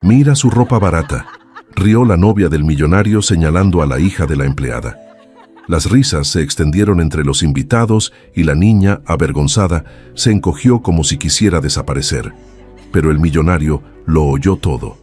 Mira su ropa barata, rió la novia del millonario señalando a la hija de la empleada. Las risas se extendieron entre los invitados y la niña, avergonzada, se encogió como si quisiera desaparecer. Pero el millonario lo oyó todo,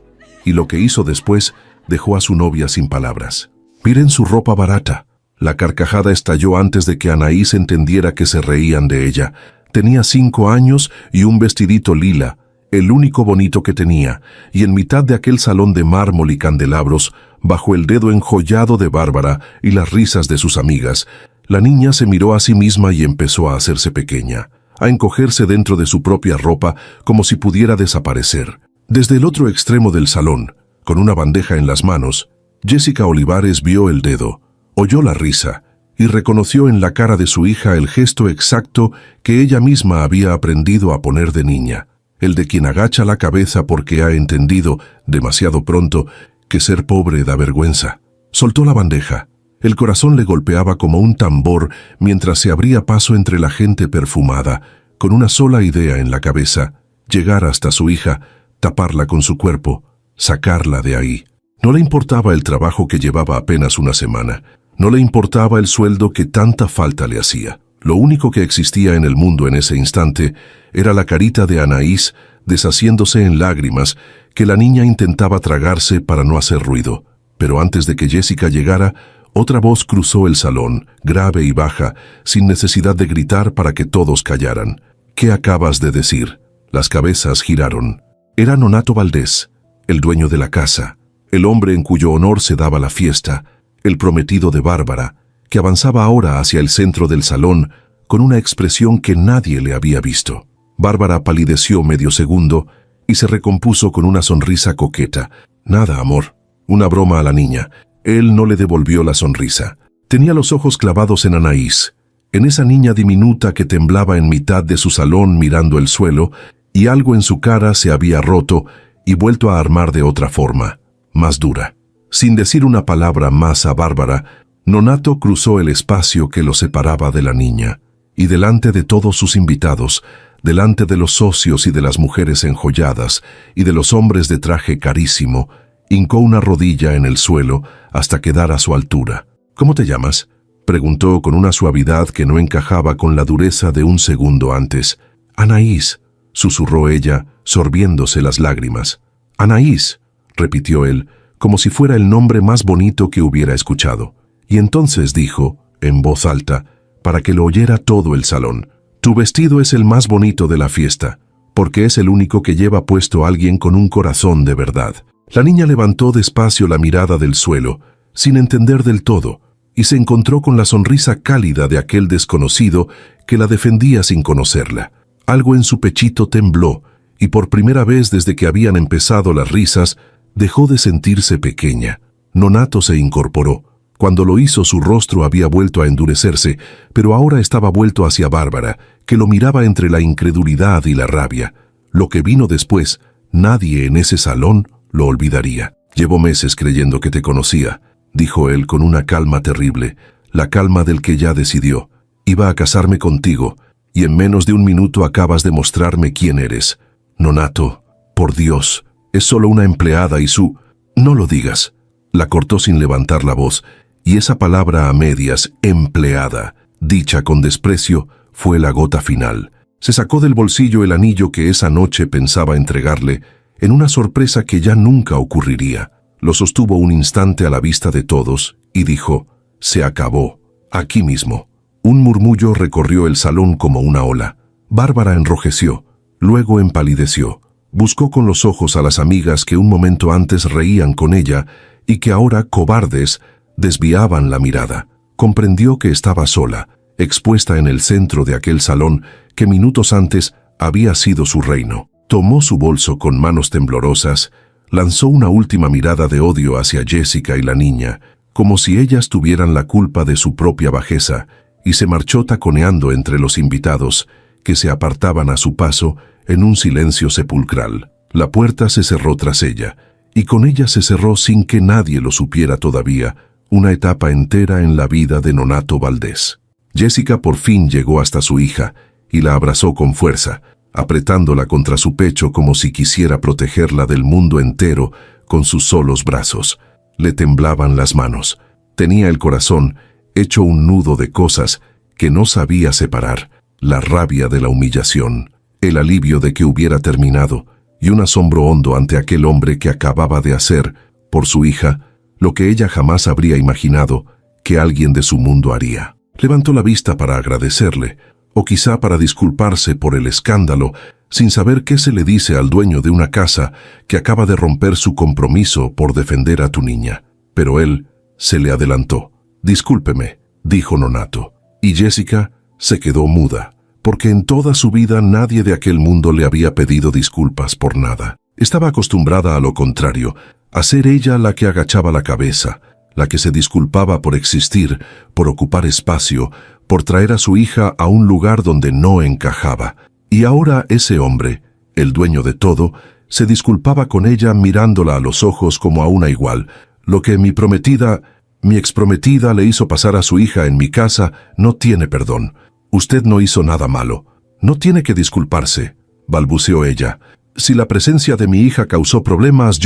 y lo que hizo después dejó a su novia sin palabras. Miren su ropa barata. La carcajada estalló antes de que Anaís entendiera que se reían de ella. Tenía 5 años y un vestidito lila, el único bonito que tenía, y en mitad de aquel salón de mármol y candelabros, bajo el dedo enjollado de Bárbara y las risas de sus amigas, la niña se miró a sí misma y empezó a hacerse pequeña, a encogerse dentro de su propia ropa como si pudiera desaparecer. Desde el otro extremo del salón, con una bandeja en las manos, Jessica Olivares vio el dedo, oyó la risa y reconoció en la cara de su hija el gesto exacto que ella misma había aprendido a poner de niña, el de quien agacha la cabeza porque ha entendido, demasiado pronto, que ser pobre da vergüenza. Soltó la bandeja. El corazón le golpeaba como un tambor mientras se abría paso entre la gente perfumada, con una sola idea en la cabeza: llegar hasta su hija, taparla con su cuerpo, sacarla de ahí. No le importaba el trabajo que llevaba apenas una semana. No le importaba el sueldo que tanta falta le hacía. Lo único que existía en el mundo en ese instante era la carita de Anaís deshaciéndose en lágrimas que la niña intentaba tragarse para no hacer ruido. Pero antes de que Jessica llegara, otra voz cruzó el salón, grave y baja, sin necesidad de gritar para que todos callaran. ¿Qué acabas de decir? Las cabezas giraron. Era Nonato Valdés, el dueño de la casa, el hombre en cuyo honor se daba la fiesta, el prometido de Bárbara, que avanzaba ahora hacia el centro del salón con una expresión que nadie le había visto. Bárbara palideció medio segundo y se recompuso con una sonrisa coqueta. Nada, amor. Una broma a la niña. Él no le devolvió la sonrisa. Tenía los ojos clavados en Anaís, en esa niña diminuta que temblaba en mitad de su salón mirando el suelo, y algo en su cara se había roto y vuelto a armar de otra forma, más dura. Sin decir una palabra más a Bárbara, Nonato cruzó el espacio que lo separaba de la niña, y delante de todos sus invitados, delante de los socios y de las mujeres enjolladas, y de los hombres de traje carísimo, hincó una rodilla en el suelo hasta quedar a su altura. ¿Cómo te llamas?, preguntó con una suavidad que no encajaba con la dureza de un segundo antes. Anaís, susurró ella, sorbiéndose las lágrimas. Anaís, repitió él, como si fuera el nombre más bonito que hubiera escuchado. Y entonces dijo, en voz alta, para que lo oyera todo el salón: tu vestido es el más bonito de la fiesta, porque es el único que lleva puesto alguien con un corazón de verdad. La niña levantó despacio la mirada del suelo, sin entender del todo, y se encontró con la sonrisa cálida de aquel desconocido que la defendía sin conocerla. Algo en su pechito tembló, y por primera vez desde que habían empezado las risas, dejó de sentirse pequeña. Nonato se incorporó. Cuando lo hizo, su rostro había vuelto a endurecerse, pero ahora estaba vuelto hacia Bárbara, que lo miraba entre la incredulidad y la rabia. Lo que vino después, nadie en ese salón lo olvidaría. Llevo meses creyendo que te conocía, dijo él con una calma terrible, la calma del que ya decidió. Iba a casarme contigo, y en menos de un minuto acabas de mostrarme quién eres. Nonato, por Dios, es solo una empleada y su... No lo digas. La cortó sin levantar la voz, y esa palabra a medias, empleada, dicha con desprecio, fue la gota final. Se sacó del bolsillo el anillo que esa noche pensaba entregarle, en una sorpresa que ya nunca ocurriría. Lo sostuvo un instante a la vista de todos, y dijo, se acabó, aquí mismo. Un murmullo recorrió el salón como una ola. Bárbara enrojeció, luego empalideció. Buscó con los ojos a las amigas que un momento antes reían con ella, y que ahora, cobardes, desviaban la mirada. Comprendió que estaba sola, expuesta en el centro de aquel salón que minutos antes había sido su reino. Tomó su bolso con manos temblorosas, lanzó una última mirada de odio hacia Jessica y la niña, como si ellas tuvieran la culpa de su propia bajeza, y se marchó taconeando entre los invitados, que se apartaban a su paso en un silencio sepulcral. La puerta se cerró tras ella, y con ella se cerró sin que nadie lo supiera todavía, una etapa entera en la vida de Nonato Valdés. Jessica por fin llegó hasta su hija, y la abrazó con fuerza. apretándola contra su pecho como si quisiera protegerla del mundo entero con sus solos brazos. Le temblaban las manos. Tenía el corazón hecho un nudo de cosas que no sabía separar: la rabia de la humillación, el alivio de que hubiera terminado, y un asombro hondo ante aquel hombre que acababa de hacer, por su hija, lo que ella jamás habría imaginado que alguien de su mundo haría. Levantó la vista para agradecerle, o quizá para disculparse por el escándalo, sin saber qué se le dice al dueño de una casa que acaba de romper su compromiso por defender a tu niña. Pero él se le adelantó. «Discúlpeme», dijo Nonato, y Jessica se quedó muda, porque en toda su vida nadie de aquel mundo le había pedido disculpas por nada. Estaba acostumbrada a lo contrario, a ser ella la que agachaba la cabeza, la que se disculpaba por existir, por ocupar espacio, por traer a su hija a un lugar donde no encajaba. Y ahora ese hombre, el dueño de todo, se disculpaba con ella mirándola a los ojos como a una igual. «Lo que mi exprometida le hizo pasar a su hija en mi casa no tiene perdón. Usted no hizo nada malo. No tiene que disculparse», balbuceó ella. «Si la presencia de mi hija causó problemas,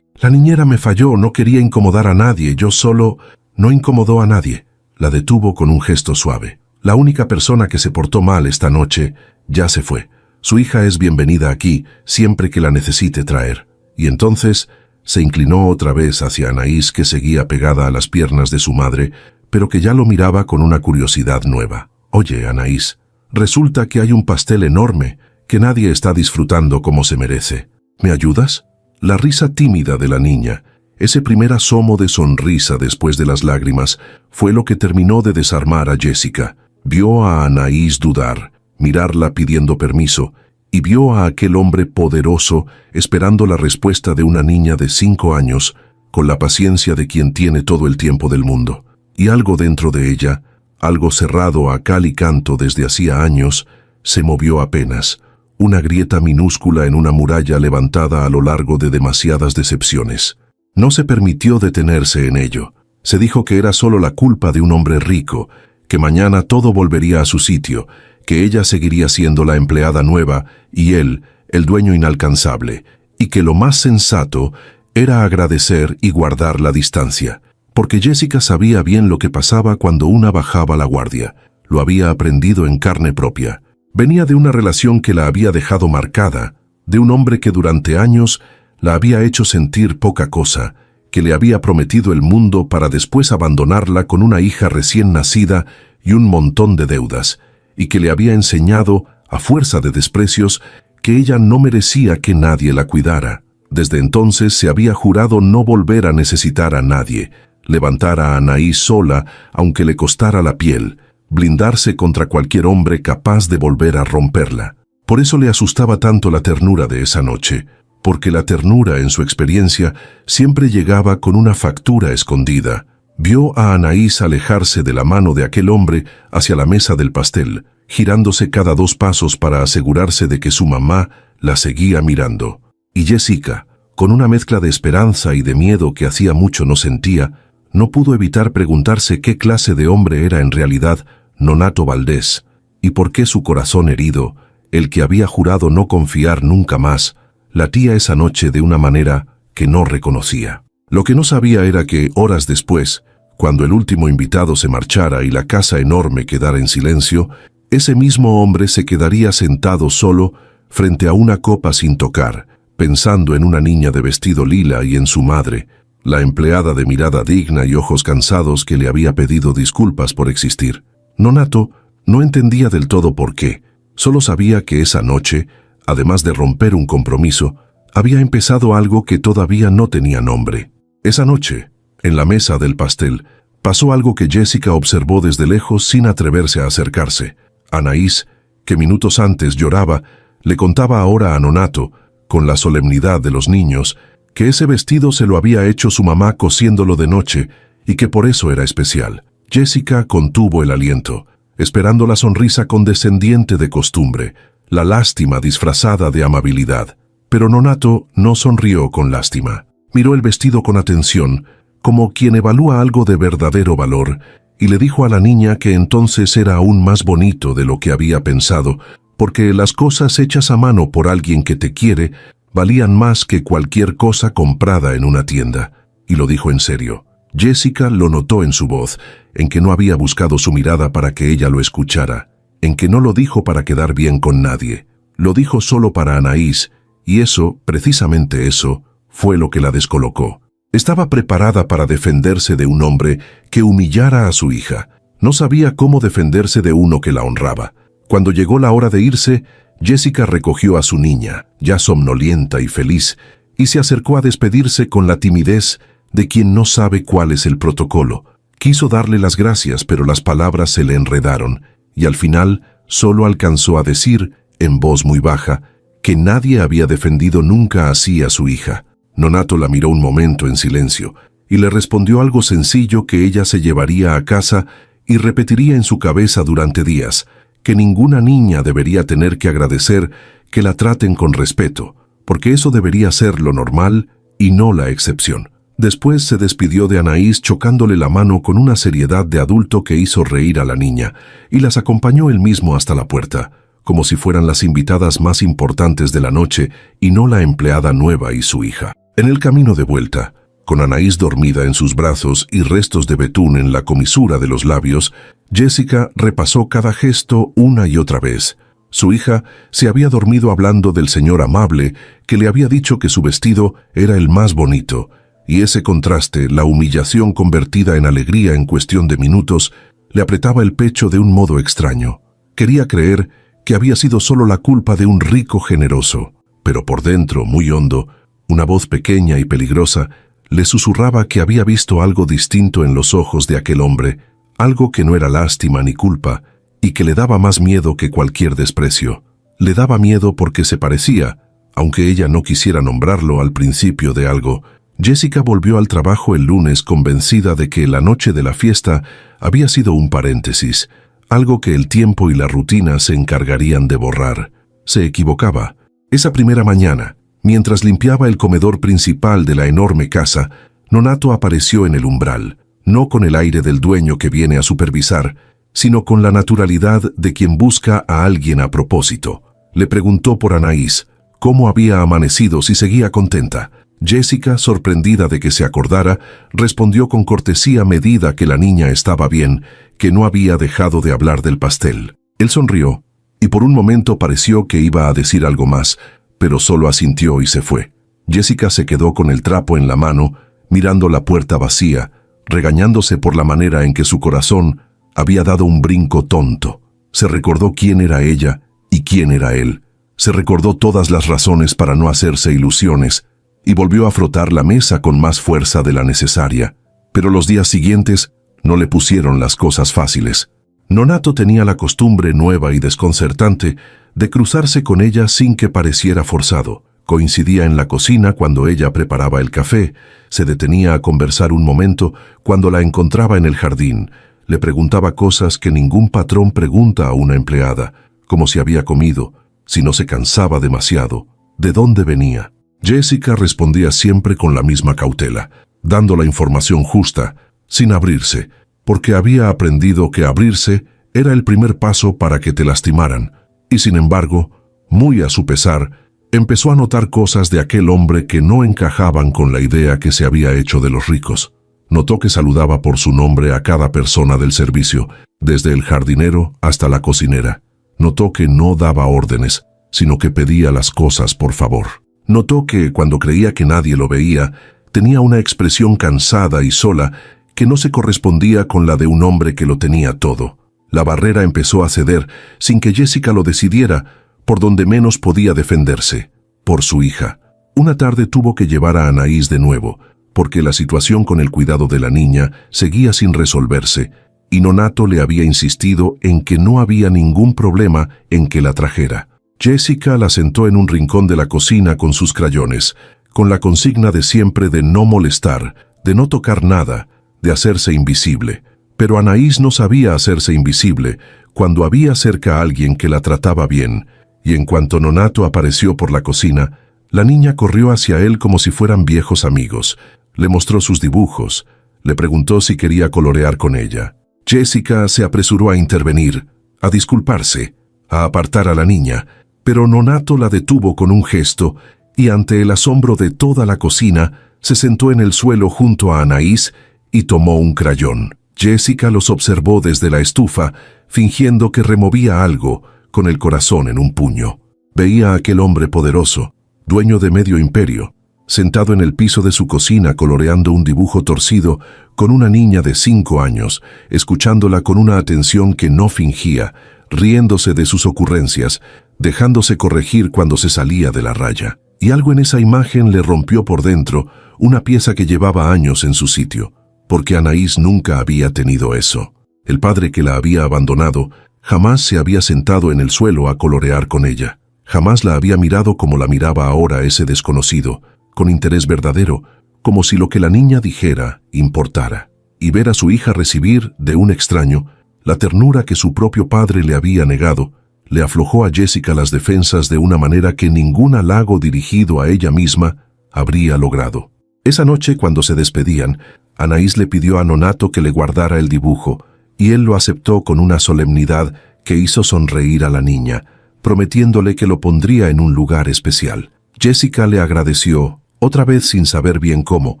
La niñera me falló, no quería incomodar a nadie, yo solo...». «No incomodó a nadie», la detuvo con un gesto suave. «La única persona que se portó mal esta noche ya se fue. Su hija es bienvenida aquí siempre que la necesite traer». Y entonces se inclinó otra vez hacia Anaís, que seguía pegada a las piernas de su madre, pero que ya lo miraba con una curiosidad nueva. «Oye, Anaís, resulta que hay un pastel enorme que nadie está disfrutando como se merece. ¿Me ayudas?». La risa tímida de la niña, ese primer asomo de sonrisa después de las lágrimas, fue lo que terminó de desarmar a Jessica. Vio a Anaís dudar, mirarla pidiendo permiso, y vio a aquel hombre poderoso esperando la respuesta de una niña de 5 años, con la paciencia de quien tiene todo el tiempo del mundo. Y algo dentro de ella, algo cerrado a cal y canto desde hacía años, se movió apenas, una grieta minúscula en una muralla levantada a lo largo de demasiadas decepciones. No se permitió detenerse en ello. Se dijo que era solo la culpa de un hombre rico, que mañana todo volvería a su sitio, que ella seguiría siendo la empleada nueva y él, el dueño inalcanzable, y que lo más sensato era agradecer y guardar la distancia. Porque Jessica sabía bien lo que pasaba cuando una bajaba la guardia. Lo había aprendido en carne propia. Venía de una relación que la había dejado marcada, de un hombre que durante años la había hecho sentir poca cosa, que le había prometido el mundo para después abandonarla con una hija recién nacida y un montón de deudas, y que le había enseñado, a fuerza de desprecios, que ella no merecía que nadie la cuidara. Desde entonces se había jurado no volver a necesitar a nadie, levantar a Anaís sola aunque le costara la piel, blindarse contra cualquier hombre capaz de volver a romperla. Por eso le asustaba tanto la ternura de esa noche, porque la ternura, en su experiencia, siempre llegaba con una factura escondida. Vio a Anaís alejarse de la mano de aquel hombre hacia la mesa del pastel, girándose cada 2 pasos para asegurarse de que su mamá la seguía mirando. Y Jessica, con una mezcla de esperanza y de miedo que hacía mucho no sentía, no pudo evitar preguntarse qué clase de hombre era en realidad Nonato Valdés, y por qué su corazón herido, el que había jurado no confiar nunca más, latía esa noche de una manera que no reconocía. Lo que no sabía era que, horas después, cuando el último invitado se marchara y la casa enorme quedara en silencio, ese mismo hombre se quedaría sentado solo frente a una copa sin tocar, pensando en una niña de vestido lila y en su madre, la empleada de mirada digna y ojos cansados que le había pedido disculpas por existir. Nonato no entendía del todo por qué, solo sabía que esa noche, además de romper un compromiso, había empezado algo que todavía no tenía nombre. Esa noche, en la mesa del pastel, pasó algo que Jessica observó desde lejos sin atreverse a acercarse. Anaís, que minutos antes lloraba, le contaba ahora a Nonato, con la solemnidad de los niños, que ese vestido se lo había hecho su mamá cosiéndolo de noche y que por eso era especial. Jessica contuvo el aliento, esperando la sonrisa condescendiente de costumbre, la lástima disfrazada de amabilidad. Pero Nonato no sonrió con lástima. Miró el vestido con atención, como quien evalúa algo de verdadero valor, y le dijo a la niña que entonces era aún más bonito de lo que había pensado, porque las cosas hechas a mano por alguien que te quiere valían más que cualquier cosa comprada en una tienda. Y lo dijo en serio. Jessica lo notó en su voz, en que no había buscado su mirada para que ella lo escuchara, en que no lo dijo para quedar bien con nadie. Lo dijo solo para Anaís, y eso, precisamente eso, fue lo que la descolocó. Estaba preparada para defenderse de un hombre que humillara a su hija. No sabía cómo defenderse de uno que la honraba. Cuando llegó la hora de irse, Jessica recogió a su niña, ya somnolienta y feliz, y se acercó a despedirse con la timidez de quien no sabe cuál es el protocolo. Quiso darle las gracias, pero las palabras se le enredaron, y al final solo alcanzó a decir, en voz muy baja, que nadie había defendido nunca así a su hija. Nonato la miró un momento en silencio, y le respondió algo sencillo que ella se llevaría a casa y repetiría en su cabeza durante días, que ninguna niña debería tener que agradecer que la traten con respeto, porque eso debería ser lo normal y no la excepción. Después se despidió de Anaís chocándole la mano con una seriedad de adulto que hizo reír a la niña, y las acompañó él mismo hasta la puerta, como si fueran las invitadas más importantes de la noche y no la empleada nueva y su hija. En el camino de vuelta, con Anaís dormida en sus brazos y restos de betún en la comisura de los labios, Jessica repasó cada gesto una y otra vez. Su hija se había dormido hablando del señor amable que le había dicho que su vestido era el más bonito, y ese contraste, la humillación convertida en alegría en cuestión de minutos, le apretaba el pecho de un modo extraño. Quería creer que había sido solo la culpa de un rico generoso, pero por dentro, muy hondo, una voz pequeña y peligrosa le susurraba que había visto algo distinto en los ojos de aquel hombre, algo que no era lástima ni culpa, y que le daba más miedo que cualquier desprecio. Le daba miedo porque se parecía, aunque ella no quisiera nombrarlo al principio de algo. Jessica volvió al trabajo el lunes convencida de que la noche de la fiesta había sido un paréntesis, algo que el tiempo y la rutina se encargarían de borrar. Se equivocaba. Esa primera mañana, mientras limpiaba el comedor principal de la enorme casa, Nonato apareció en el umbral, no con el aire del dueño que viene a supervisar, sino con la naturalidad de quien busca a alguien a propósito. Le preguntó por Anaís, cómo había amanecido, si seguía contenta. Jessica, sorprendida de que se acordara, respondió con cortesía medida que la niña estaba bien, que no había dejado de hablar del pastel. Él sonrió, y por un momento pareció que iba a decir algo más, pero solo asintió y se fue. Jessica se quedó con el trapo en la mano, mirando la puerta vacía, regañándose por la manera en que su corazón había dado un brinco tonto. Se recordó quién era ella y quién era él. Se recordó todas las razones para no hacerse ilusiones, y volvió a frotar la mesa con más fuerza de la necesaria. Pero los días siguientes no le pusieron las cosas fáciles. Nonato tenía la costumbre nueva y desconcertante de cruzarse con ella sin que pareciera forzado. Coincidía en la cocina cuando ella preparaba el café, se detenía a conversar un momento cuando la encontraba en el jardín, le preguntaba cosas que ningún patrón pregunta a una empleada, como si había comido, si no se cansaba demasiado, de dónde venía. Jessica respondía siempre con la misma cautela, dando la información justa, sin abrirse, porque había aprendido que abrirse era el primer paso para que te lastimaran, y sin embargo, muy a su pesar, empezó a notar cosas de aquel hombre que no encajaban con la idea que se había hecho de los ricos. Notó que saludaba por su nombre a cada persona del servicio, desde el jardinero hasta la cocinera. Notó que no daba órdenes, sino que pedía las cosas por favor. Notó que, cuando creía que nadie lo veía, tenía una expresión cansada y sola que no se correspondía con la de un hombre que lo tenía todo. La barrera empezó a ceder, sin que Jessica lo decidiera, por donde menos podía defenderse, por su hija. Una tarde tuvo que llevar a Anaís de nuevo, porque la situación con el cuidado de la niña seguía sin resolverse, y Nonato le había insistido en que no había ningún problema en que la trajera. Jessica la sentó en un rincón de la cocina con sus crayones, con la consigna de siempre de no molestar, de no tocar nada, de hacerse invisible. Pero Anaís no sabía hacerse invisible cuando había cerca a alguien que la trataba bien, y en cuanto Nonato apareció por la cocina, la niña corrió hacia él como si fueran viejos amigos. Le mostró sus dibujos, le preguntó si quería colorear con ella. Jessica se apresuró a intervenir, a disculparse, a apartar a la niña, pero Nonato la detuvo con un gesto y ante el asombro de toda la cocina, se sentó en el suelo junto a Anaís y tomó un crayón. Jessica los observó desde la estufa, fingiendo que removía algo, con el corazón en un puño. Veía a aquel hombre poderoso, dueño de medio imperio, sentado en el piso de su cocina coloreando un dibujo torcido con una niña de 5 años, escuchándola con una atención que no fingía, riéndose de sus ocurrencias, dejándose corregir cuando se salía de la raya. Y algo en esa imagen le rompió por dentro, una pieza que llevaba años en su sitio, porque Anaís nunca había tenido eso. El padre que la había abandonado jamás se había sentado en el suelo a colorear con ella. Jamás la había mirado como la miraba ahora ese desconocido, con interés verdadero, como si lo que la niña dijera importara. Y ver a su hija recibir, de un extraño, la ternura que su propio padre le había negado, le aflojó a Jessica las defensas de una manera que ningún halago dirigido a ella misma habría logrado. Esa noche, cuando se despedían, Anaís le pidió a Nonato que le guardara el dibujo, y él lo aceptó con una solemnidad que hizo sonreír a la niña, prometiéndole que lo pondría en un lugar especial. Jessica le agradeció, otra vez sin saber bien cómo,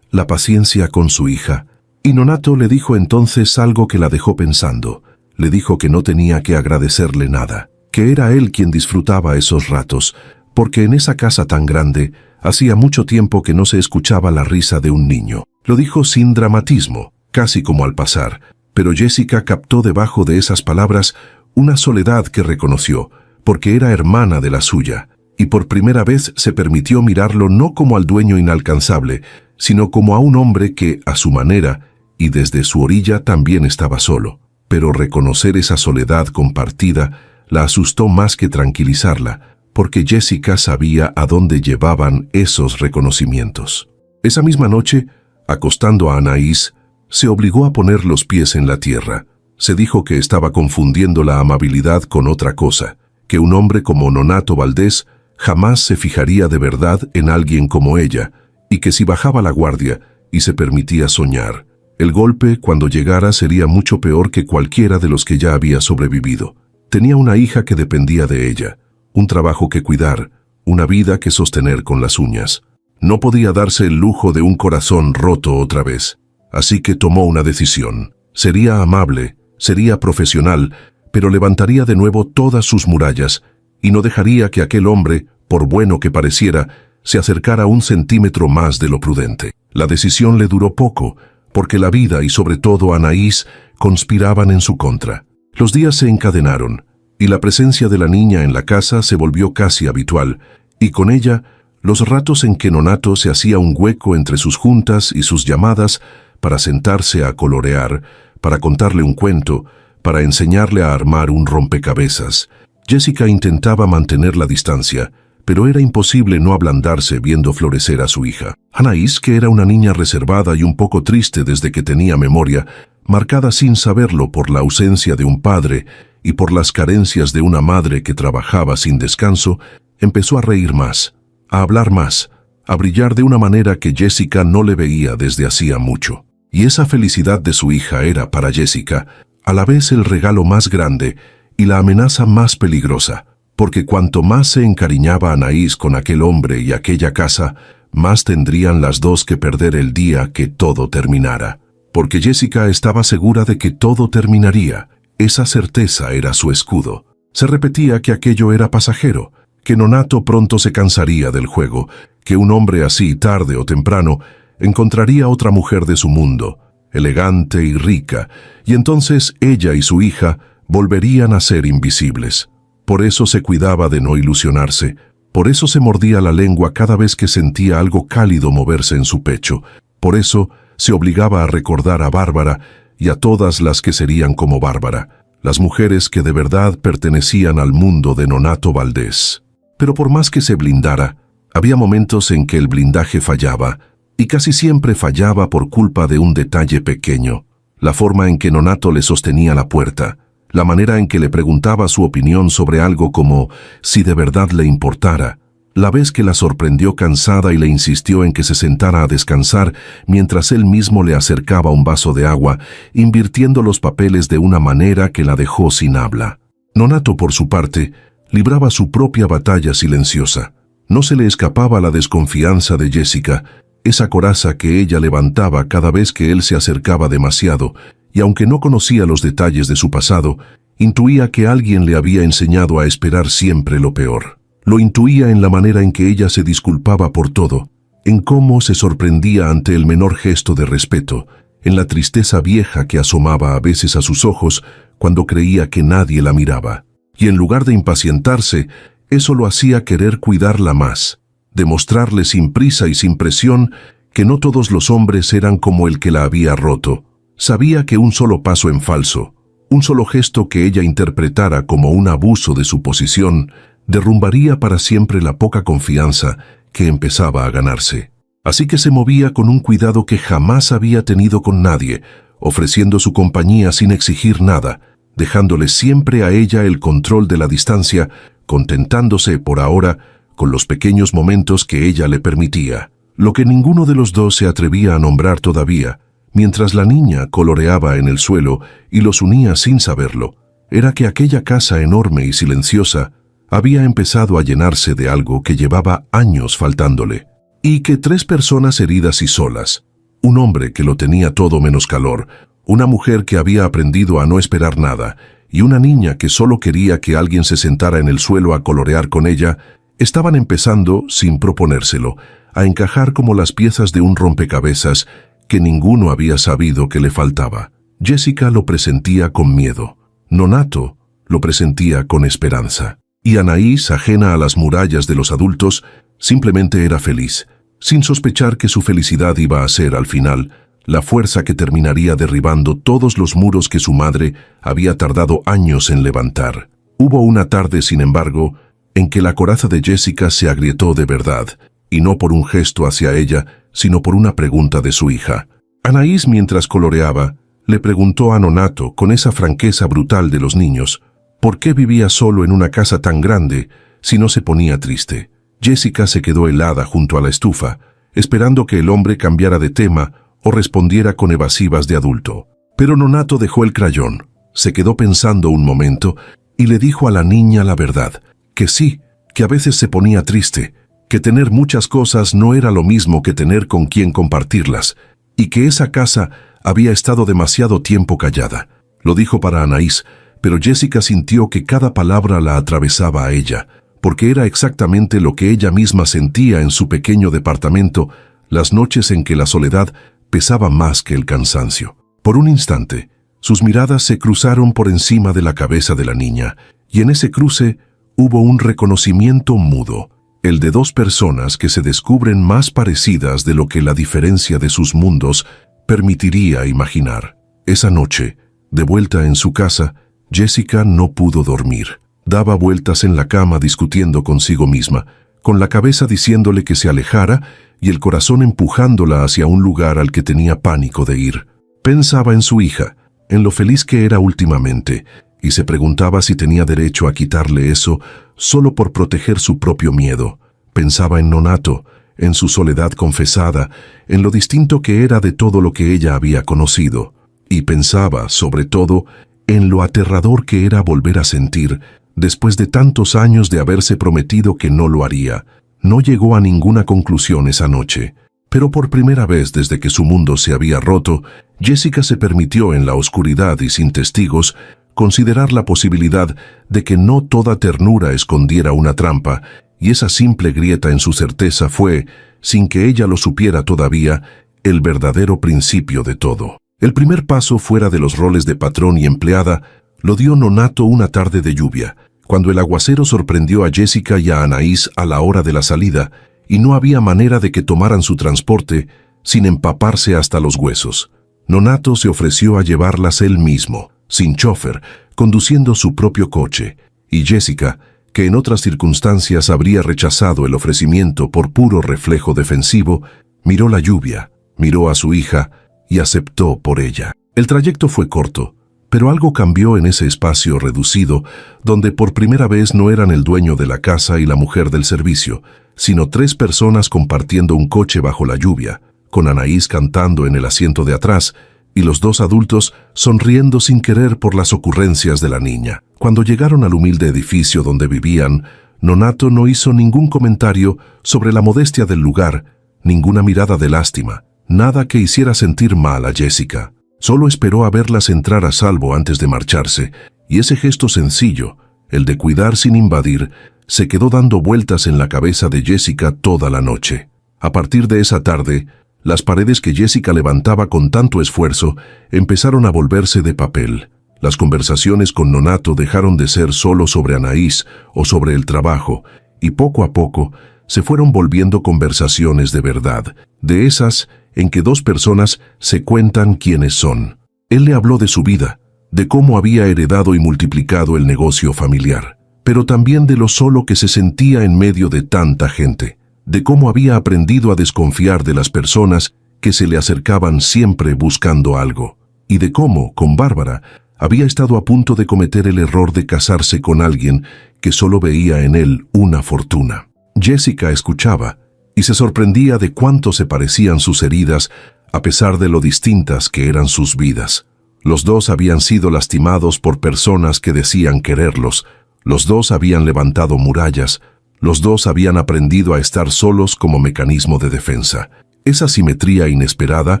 la paciencia con su hija, y Nonato le dijo entonces algo que la dejó pensando. Le dijo que no tenía que agradecerle nada, que era él quien disfrutaba esos ratos, porque en esa casa tan grande hacía mucho tiempo que no se escuchaba la risa de un niño. Lo dijo sin dramatismo, casi como al pasar, pero Jessica captó debajo de esas palabras una soledad que reconoció, porque era hermana de la suya, y por primera vez se permitió mirarlo no como al dueño inalcanzable, sino como a un hombre que, a su manera, y desde su orilla también estaba solo. Pero reconocer esa soledad compartida la asustó más que tranquilizarla, porque Jessica sabía a dónde llevaban esos reconocimientos. Esa misma noche, acostando a Anaís, se obligó a poner los pies en la tierra. Se dijo que estaba confundiendo la amabilidad con otra cosa, que un hombre como Nonato Valdés jamás se fijaría de verdad en alguien como ella, y que si bajaba la guardia y se permitía soñar, el golpe, cuando llegara, sería mucho peor que cualquiera de los que ya había sobrevivido. Tenía una hija que dependía de ella, un trabajo que cuidar, una vida que sostener con las uñas. No podía darse el lujo de un corazón roto otra vez, así que tomó una decisión. Sería amable, sería profesional, pero levantaría de nuevo todas sus murallas y no dejaría que aquel hombre, por bueno que pareciera, se acercara un centímetro más de lo prudente. La decisión le duró poco, porque la vida y sobre todo Anaís conspiraban en su contra. Los días se encadenaron, y la presencia de la niña en la casa se volvió casi habitual, y con ella los ratos en que Nonato se hacía un hueco entre sus juntas y sus llamadas para sentarse a colorear, para contarle un cuento, para enseñarle a armar un rompecabezas. Jessica intentaba mantener la distancia, pero era imposible no ablandarse viendo florecer a su hija. Anaís, que era una niña reservada y un poco triste desde que tenía memoria, marcada sin saberlo por la ausencia de un padre y por las carencias de una madre que trabajaba sin descanso, empezó a reír más, a hablar más, a brillar de una manera que Jessica no le veía desde hacía mucho. Y esa felicidad de su hija era, para Jessica, a la vez el regalo más grande y la amenaza más peligrosa, porque cuanto más se encariñaba Anaís con aquel hombre y aquella casa, más tendrían las dos que perder el día que todo terminara. Porque Jessica estaba segura de que todo terminaría. Esa certeza era su escudo. Se repetía que aquello era pasajero, que Nonato pronto se cansaría del juego, que un hombre así, tarde o temprano, encontraría otra mujer de su mundo, elegante y rica, y entonces ella y su hija volverían a ser invisibles. Por eso se cuidaba de no ilusionarse, por eso se mordía la lengua cada vez que sentía algo cálido moverse en su pecho, por eso se obligaba a recordar a Bárbara y a todas las que serían como Bárbara, las mujeres que de verdad pertenecían al mundo de Nonato Valdés. Pero por más que se blindara, había momentos en que el blindaje fallaba, y casi siempre fallaba por culpa de un detalle pequeño, la forma en que Nonato le sostenía la puerta, la manera en que le preguntaba su opinión sobre algo como si de verdad le importara, la vez que la sorprendió cansada y le insistió en que se sentara a descansar mientras él mismo le acercaba un vaso de agua, invirtiendo los papeles de una manera que la dejó sin habla. Nonato, por su parte, libraba su propia batalla silenciosa. No se le escapaba la desconfianza de Jessica, esa coraza que ella levantaba cada vez que él se acercaba demasiado, y aunque no conocía los detalles de su pasado, intuía que alguien le había enseñado a esperar siempre lo peor. Lo intuía en la manera en que ella se disculpaba por todo, en cómo se sorprendía ante el menor gesto de respeto, en la tristeza vieja que asomaba a veces a sus ojos cuando creía que nadie la miraba. Y en lugar de impacientarse, eso lo hacía querer cuidarla más, demostrarle sin prisa y sin presión que no todos los hombres eran como el que la había roto. Sabía que un solo paso en falso, un solo gesto que ella interpretara como un abuso de su posición, derrumbaría para siempre la poca confianza que empezaba a ganarse. Así que se movía con un cuidado que jamás había tenido con nadie, ofreciendo su compañía sin exigir nada, dejándole siempre a ella el control de la distancia, contentándose por ahora con los pequeños momentos que ella le permitía. Lo que ninguno de los dos se atrevía a nombrar todavía, mientras la niña coloreaba en el suelo y los unía sin saberlo, era que aquella casa enorme y silenciosa había empezado a llenarse de algo que llevaba años faltándole, y que 3 personas heridas y solas, un hombre que lo tenía todo menos calor, una mujer que había aprendido a no esperar nada, y una niña que solo quería que alguien se sentara en el suelo a colorear con ella, estaban empezando, sin proponérselo, a encajar como las piezas de un rompecabezas que ninguno había sabido que le faltaba. Jessica lo presentía con miedo. Nonato lo presentía con esperanza. Y Anaís, ajena a las murallas de los adultos, simplemente era feliz, sin sospechar que su felicidad iba a ser, al final, la fuerza que terminaría derribando todos los muros que su madre había tardado años en levantar. Hubo una tarde, sin embargo, en que la coraza de Jessica se agrietó de verdad, y no por un gesto hacia ella, sino por una pregunta de su hija. Anaís, mientras coloreaba, le preguntó a Nonato, con esa franqueza brutal de los niños, ¿por qué vivía solo en una casa tan grande si no se ponía triste? Jessica se quedó helada junto a la estufa, esperando que el hombre cambiara de tema o respondiera con evasivas de adulto. Pero Nonato dejó el crayón, se quedó pensando un momento y le dijo a la niña la verdad, que sí, que a veces se ponía triste, que tener muchas cosas no era lo mismo que tener con quien compartirlas, y que esa casa había estado demasiado tiempo callada. Lo dijo para Anaís, pero Jessica sintió que cada palabra la atravesaba a ella, porque era exactamente lo que ella misma sentía en su pequeño departamento, las noches en que la soledad pesaba más que el cansancio. Por un instante, sus miradas se cruzaron por encima de la cabeza de la niña, y en ese cruce hubo un reconocimiento mudo, el de 2 personas que se descubren más parecidas de lo que la diferencia de sus mundos permitiría imaginar. Esa noche, de vuelta en su casa, Jessica no pudo dormir. Daba vueltas en la cama discutiendo consigo misma, con la cabeza diciéndole que se alejara y el corazón empujándola hacia un lugar al que tenía pánico de ir. Pensaba en su hija, en lo feliz que era últimamente, y se preguntaba si tenía derecho a quitarle eso solo por proteger su propio miedo. Pensaba en Nonato, en su soledad confesada, en lo distinto que era de todo lo que ella había conocido. Y pensaba, sobre todo, en lo aterrador que era volver a sentir, después de tantos años de haberse prometido que no lo haría. No llegó a ninguna conclusión esa noche, pero por primera vez desde que su mundo se había roto, Jessica se permitió en la oscuridad y sin testigos considerar la posibilidad de que no toda ternura escondiera una trampa, y esa simple grieta en su certeza fue, sin que ella lo supiera todavía, el verdadero principio de todo. El primer paso fuera de los roles de patrón y empleada lo dio Nonato una tarde de lluvia, cuando el aguacero sorprendió a Jessica y a Anaís a la hora de la salida, y no había manera de que tomaran su transporte sin empaparse hasta los huesos. Nonato se ofreció a llevarlas él mismo, sin chofer, conduciendo su propio coche, y Jessica, que en otras circunstancias habría rechazado el ofrecimiento por puro reflejo defensivo, miró la lluvia, miró a su hija y aceptó por ella. El trayecto fue corto, pero algo cambió en ese espacio reducido, donde por primera vez no eran el dueño de la casa y la mujer del servicio, sino 3 personas compartiendo un coche bajo la lluvia, con Anaís cantando en el asiento de atrás, y los dos adultos sonriendo sin querer por las ocurrencias de la niña. Cuando llegaron al humilde edificio donde vivían, Nonato no hizo ningún comentario sobre la modestia del lugar, ninguna mirada de lástima, nada que hiciera sentir mal a Jessica. Solo esperó a verlas entrar a salvo antes de marcharse, y ese gesto sencillo, el de cuidar sin invadir, se quedó dando vueltas en la cabeza de Jessica toda la noche. A partir de esa tarde, las paredes que Jessica levantaba con tanto esfuerzo empezaron a volverse de papel. Las conversaciones con Nonato dejaron de ser solo sobre Anaís o sobre el trabajo, y poco a poco se fueron volviendo conversaciones de verdad, de esas en que dos personas se cuentan quiénes son. Él le habló de su vida, de cómo había heredado y multiplicado el negocio familiar, pero también de lo solo que se sentía en medio de tanta gente, de cómo había aprendido a desconfiar de las personas que se le acercaban siempre buscando algo, y de cómo, con Bárbara, había estado a punto de cometer el error de casarse con alguien que solo veía en él una fortuna. Jessica escuchaba y se sorprendía de cuánto se parecían sus heridas a pesar de lo distintas que eran sus vidas. Los dos habían sido lastimados por personas que decían quererlos, los dos habían levantado murallas, los dos habían aprendido a estar solos como mecanismo de defensa. Esa simetría inesperada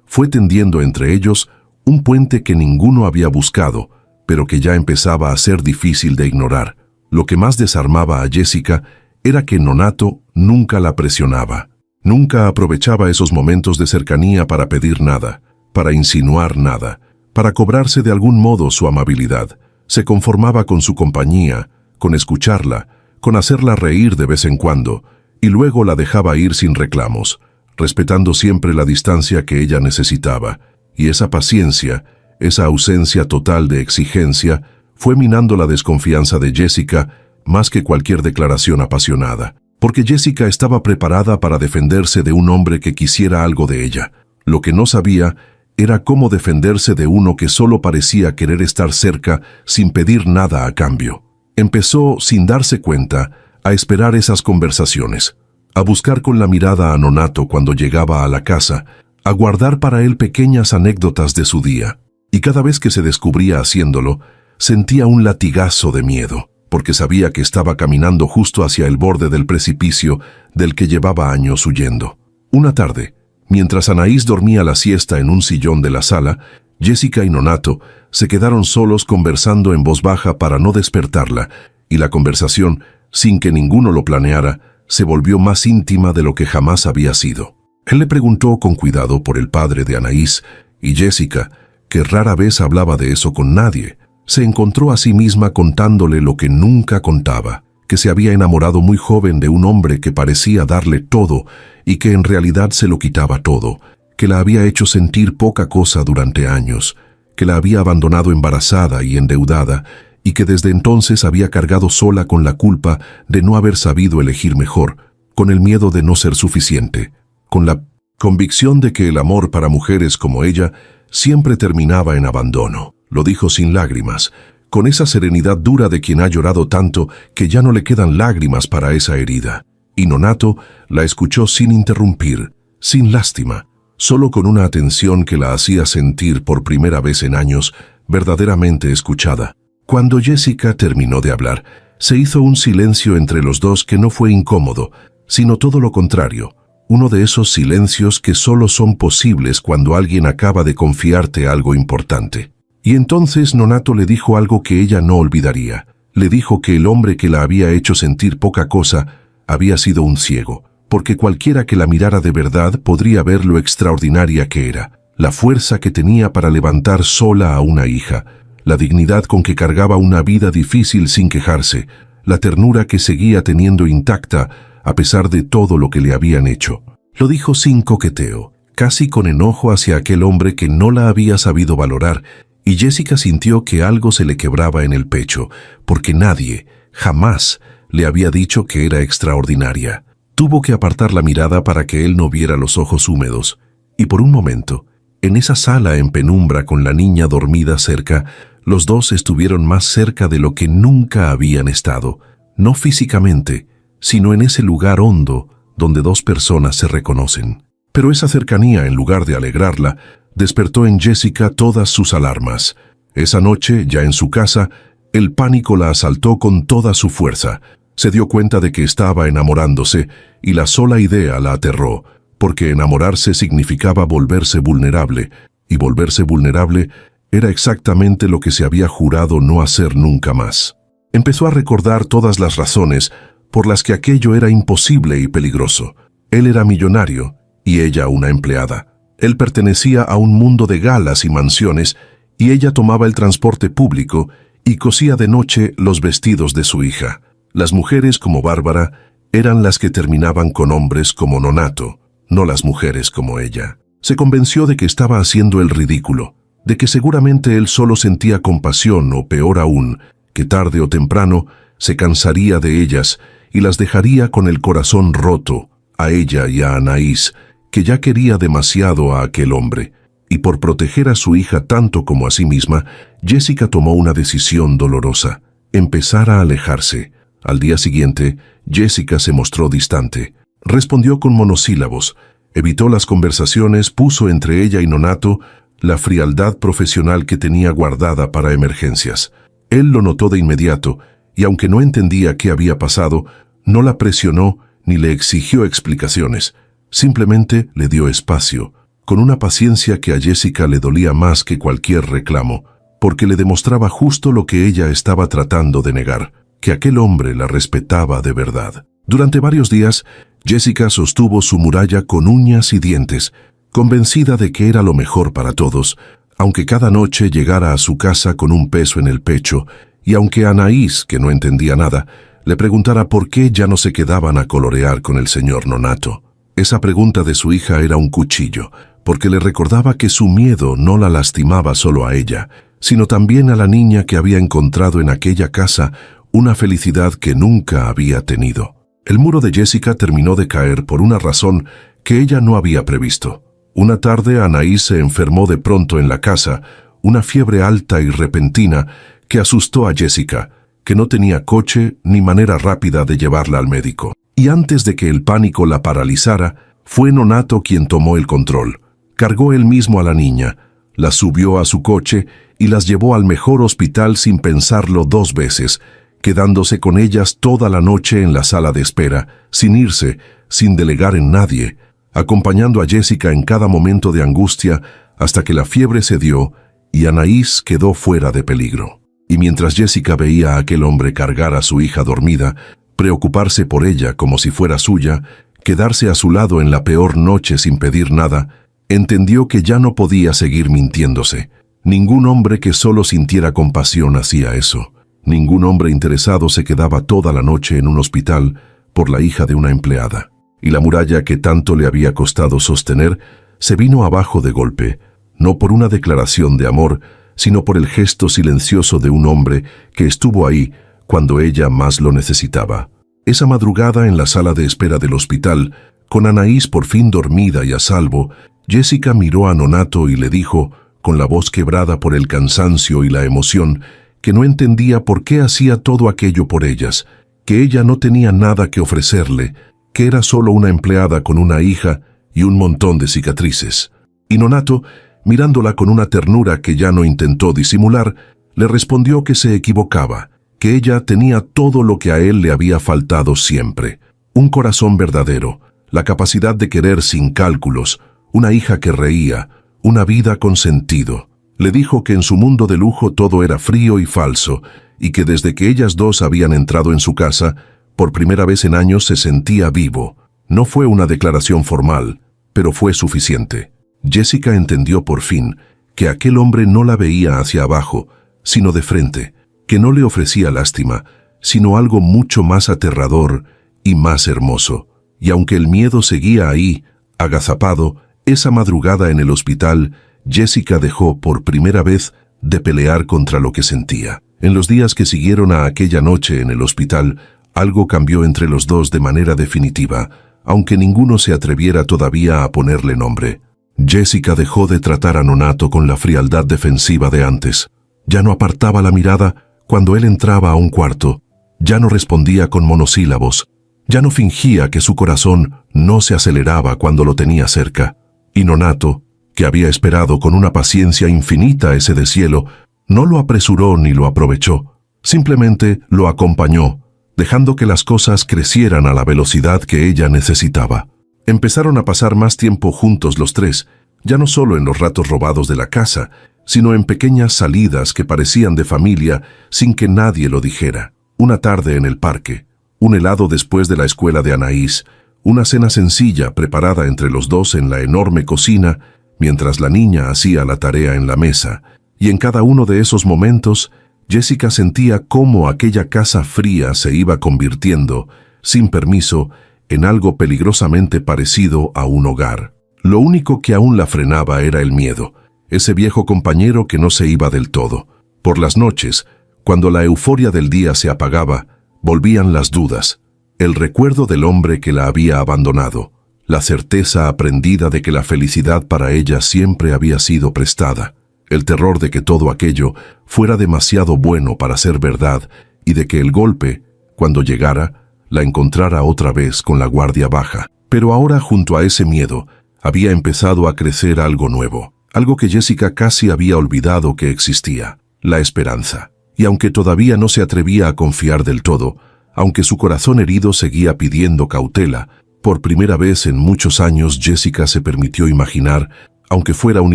fue tendiendo entre ellos un puente que ninguno había buscado, pero que ya empezaba a ser difícil de ignorar. Lo que más desarmaba a Jessica era que Nonato nunca la presionaba. Nunca aprovechaba esos momentos de cercanía para pedir nada, para insinuar nada, para cobrarse de algún modo su amabilidad. Se conformaba con su compañía, con escucharla, con hacerla reír de vez en cuando, y luego la dejaba ir sin reclamos, respetando siempre la distancia que ella necesitaba. Y esa paciencia, esa ausencia total de exigencia, fue minando la desconfianza de Jessica más que cualquier declaración apasionada, porque Jessica estaba preparada para defenderse de un hombre que quisiera algo de ella. Lo que no sabía era cómo defenderse de uno que solo parecía querer estar cerca sin pedir nada a cambio. Empezó, sin darse cuenta, a esperar esas conversaciones, a buscar con la mirada a Nonato cuando llegaba a la casa, a guardar para él pequeñas anécdotas de su día. Y cada vez que se descubría haciéndolo, sentía un latigazo de miedo, porque sabía que estaba caminando justo hacia el borde del precipicio del que llevaba años huyendo. Una tarde, mientras Anaís dormía la siesta en un sillón de la sala, Jessica y Nonato se quedaron solos conversando en voz baja para no despertarla, y la conversación, sin que ninguno lo planeara, se volvió más íntima de lo que jamás había sido. Él le preguntó con cuidado por el padre de Anaís, y Jessica, que rara vez hablaba de eso con nadie, se encontró a sí misma contándole lo que nunca contaba, que se había enamorado muy joven de un hombre que parecía darle todo y que en realidad se lo quitaba todo, que la había hecho sentir poca cosa durante años, que la había abandonado embarazada y endeudada, y que desde entonces había cargado sola con la culpa de no haber sabido elegir mejor, con el miedo de no ser suficiente, con la convicción de que el amor para mujeres como ella siempre terminaba en abandono. Lo dijo sin lágrimas, con esa serenidad dura de quien ha llorado tanto que ya no le quedan lágrimas para esa herida. Y Nonato la escuchó sin interrumpir, sin lástima, solo con una atención que la hacía sentir por primera vez en años verdaderamente escuchada. Cuando Jessica terminó de hablar, se hizo un silencio entre los dos que no fue incómodo, sino todo lo contrario, uno de esos silencios que solo son posibles cuando alguien acaba de confiarte algo importante. Y entonces Nonato le dijo algo que ella no olvidaría. Le dijo que el hombre que la había hecho sentir poca cosa había sido un ciego, porque cualquiera que la mirara de verdad podría ver lo extraordinaria que era, la fuerza que tenía para levantar sola a una hija, la dignidad con que cargaba una vida difícil sin quejarse, la ternura que seguía teniendo intacta a pesar de todo lo que le habían hecho. Lo dijo sin coqueteo, casi con enojo hacia aquel hombre que no la había sabido valorar, y Jessica sintió que algo se le quebraba en el pecho, porque nadie, jamás, le había dicho que era extraordinaria. Tuvo que apartar la mirada para que él no viera los ojos húmedos, y por un momento, en esa sala en penumbra con la niña dormida cerca, los dos estuvieron más cerca de lo que nunca habían estado, no físicamente, sino en ese lugar hondo donde dos personas se reconocen. Pero esa cercanía, en lugar de alegrarla, despertó en Jessica todas sus alarmas. Esa noche, ya en su casa, el pánico la asaltó con toda su fuerza. Se dio cuenta de que estaba enamorándose y la sola idea la aterró, porque enamorarse significaba volverse vulnerable, y volverse vulnerable era exactamente lo que se había jurado no hacer nunca más. Empezó a recordar todas las razones por las que aquello era imposible y peligroso. Él era millonario y ella una empleada. Él pertenecía a un mundo de galas y mansiones y ella tomaba el transporte público y cosía de noche los vestidos de su hija. Las mujeres como Bárbara eran las que terminaban con hombres como Nonato, no las mujeres como ella. Se convenció de que estaba haciendo el ridículo, de que seguramente él solo sentía compasión o peor aún, que tarde o temprano se cansaría de ellas y las dejaría con el corazón roto, a ella y a Anaís, que ya quería demasiado a aquel hombre. Y por proteger a su hija tanto como a sí misma, Jessica tomó una decisión dolorosa: empezar a alejarse. Al día siguiente, Jessica se mostró distante. Respondió con monosílabos, evitó las conversaciones, puso entre ella y Nonato la frialdad profesional que tenía guardada para emergencias. Él lo notó de inmediato, y aunque no entendía qué había pasado, no la presionó ni le exigió explicaciones. Simplemente le dio espacio, con una paciencia que a Jessica le dolía más que cualquier reclamo, porque le demostraba justo lo que ella estaba tratando de negar, que aquel hombre la respetaba de verdad. Durante varios días, Jessica sostuvo su muralla con uñas y dientes, convencida de que era lo mejor para todos, aunque cada noche llegara a su casa con un peso en el pecho, y aunque Anaís, que no entendía nada, le preguntara por qué ya no se quedaban a colorear con el señor Nonato. Esa pregunta de su hija era un cuchillo, porque le recordaba que su miedo no la lastimaba solo a ella, sino también a la niña que había encontrado en aquella casa una felicidad que nunca había tenido. El muro de Jessica terminó de caer por una razón que ella no había previsto. Una tarde Anaís se enfermó de pronto en la casa, una fiebre alta y repentina que asustó a Jessica, que no tenía coche ni manera rápida de llevarla al médico. Y antes de que el pánico la paralizara, fue Nonato quien tomó el control. Cargó él mismo a la niña, la subió a su coche y las llevó al mejor hospital sin pensarlo 2 veces, quedándose con ellas toda la noche en la sala de espera, sin irse, sin delegar en nadie, acompañando a Jessica en cada momento de angustia hasta que la fiebre cedió y Anaís quedó fuera de peligro. Y mientras Jessica veía a aquel hombre cargar a su hija dormida, preocuparse por ella como si fuera suya, quedarse a su lado en la peor noche sin pedir nada, entendió que ya no podía seguir mintiéndose. Ningún hombre que solo sintiera compasión hacía eso. Ningún hombre interesado se quedaba toda la noche en un hospital por la hija de una empleada. Y la muralla que tanto le había costado sostener se vino abajo de golpe, no por una declaración de amor, sino por el gesto silencioso de un hombre que estuvo ahí cuando ella más lo necesitaba. Esa madrugada en la sala de espera del hospital, con Anaís por fin dormida y a salvo, Jessica miró a Nonato y le dijo, con la voz quebrada por el cansancio y la emoción, que no entendía por qué hacía todo aquello por ellas, que ella no tenía nada que ofrecerle, que era solo una empleada con una hija y un montón de cicatrices. Y Nonato, mirándola con una ternura que ya no intentó disimular, le respondió que se equivocaba, que ella tenía todo lo que a él le había faltado siempre: un corazón verdadero, la capacidad de querer sin cálculos, una hija que reía, una vida con sentido. Le dijo que en su mundo de lujo todo era frío y falso, y que desde que ellas dos habían entrado en su casa, por primera vez en años se sentía vivo. No fue una declaración formal, pero fue suficiente. Jessica entendió por fin que aquel hombre no la veía hacia abajo, sino de frente, que no le ofrecía lástima, sino algo mucho más aterrador y más hermoso. Y aunque el miedo seguía ahí, agazapado, esa madrugada en el hospital, Jessica dejó por primera vez de pelear contra lo que sentía. En los días que siguieron a aquella noche en el hospital, algo cambió entre los dos de manera definitiva, aunque ninguno se atreviera todavía a ponerle nombre. Jessica dejó de tratar a Nonato con la frialdad defensiva de antes. Ya no apartaba la mirada cuando él entraba a un cuarto, ya no respondía con monosílabos, ya no fingía que su corazón no se aceleraba cuando lo tenía cerca. Y Nonato, que había esperado con una paciencia infinita ese deshielo, no lo apresuró ni lo aprovechó, simplemente lo acompañó, dejando que las cosas crecieran a la velocidad que ella necesitaba. Empezaron a pasar más tiempo juntos los tres, ya no solo en los ratos robados de la casa, sino en pequeñas salidas que parecían de familia sin que nadie lo dijera. Una tarde en el parque, un helado después de la escuela de Anaís, una cena sencilla preparada entre los dos en la enorme cocina, mientras la niña hacía la tarea en la mesa, y en cada uno de esos momentos, Jessica sentía cómo aquella casa fría se iba convirtiendo, sin permiso, en algo peligrosamente parecido a un hogar. Lo único que aún la frenaba era el miedo, ese viejo compañero que no se iba del todo. Por las noches, cuando la euforia del día se apagaba, volvían las dudas, el recuerdo del hombre que la había abandonado, la certeza aprendida de que la felicidad para ella siempre había sido prestada, el terror de que todo aquello fuera demasiado bueno para ser verdad y de que el golpe, cuando llegara, la encontrara otra vez con la guardia baja. Pero ahora, junto a ese miedo, había empezado a crecer algo nuevo, algo que Jessica casi había olvidado que existía, la esperanza. Y aunque todavía no se atrevía a confiar del todo, aunque su corazón herido seguía pidiendo cautela, por primera vez en muchos años Jessica se permitió imaginar, aunque fuera un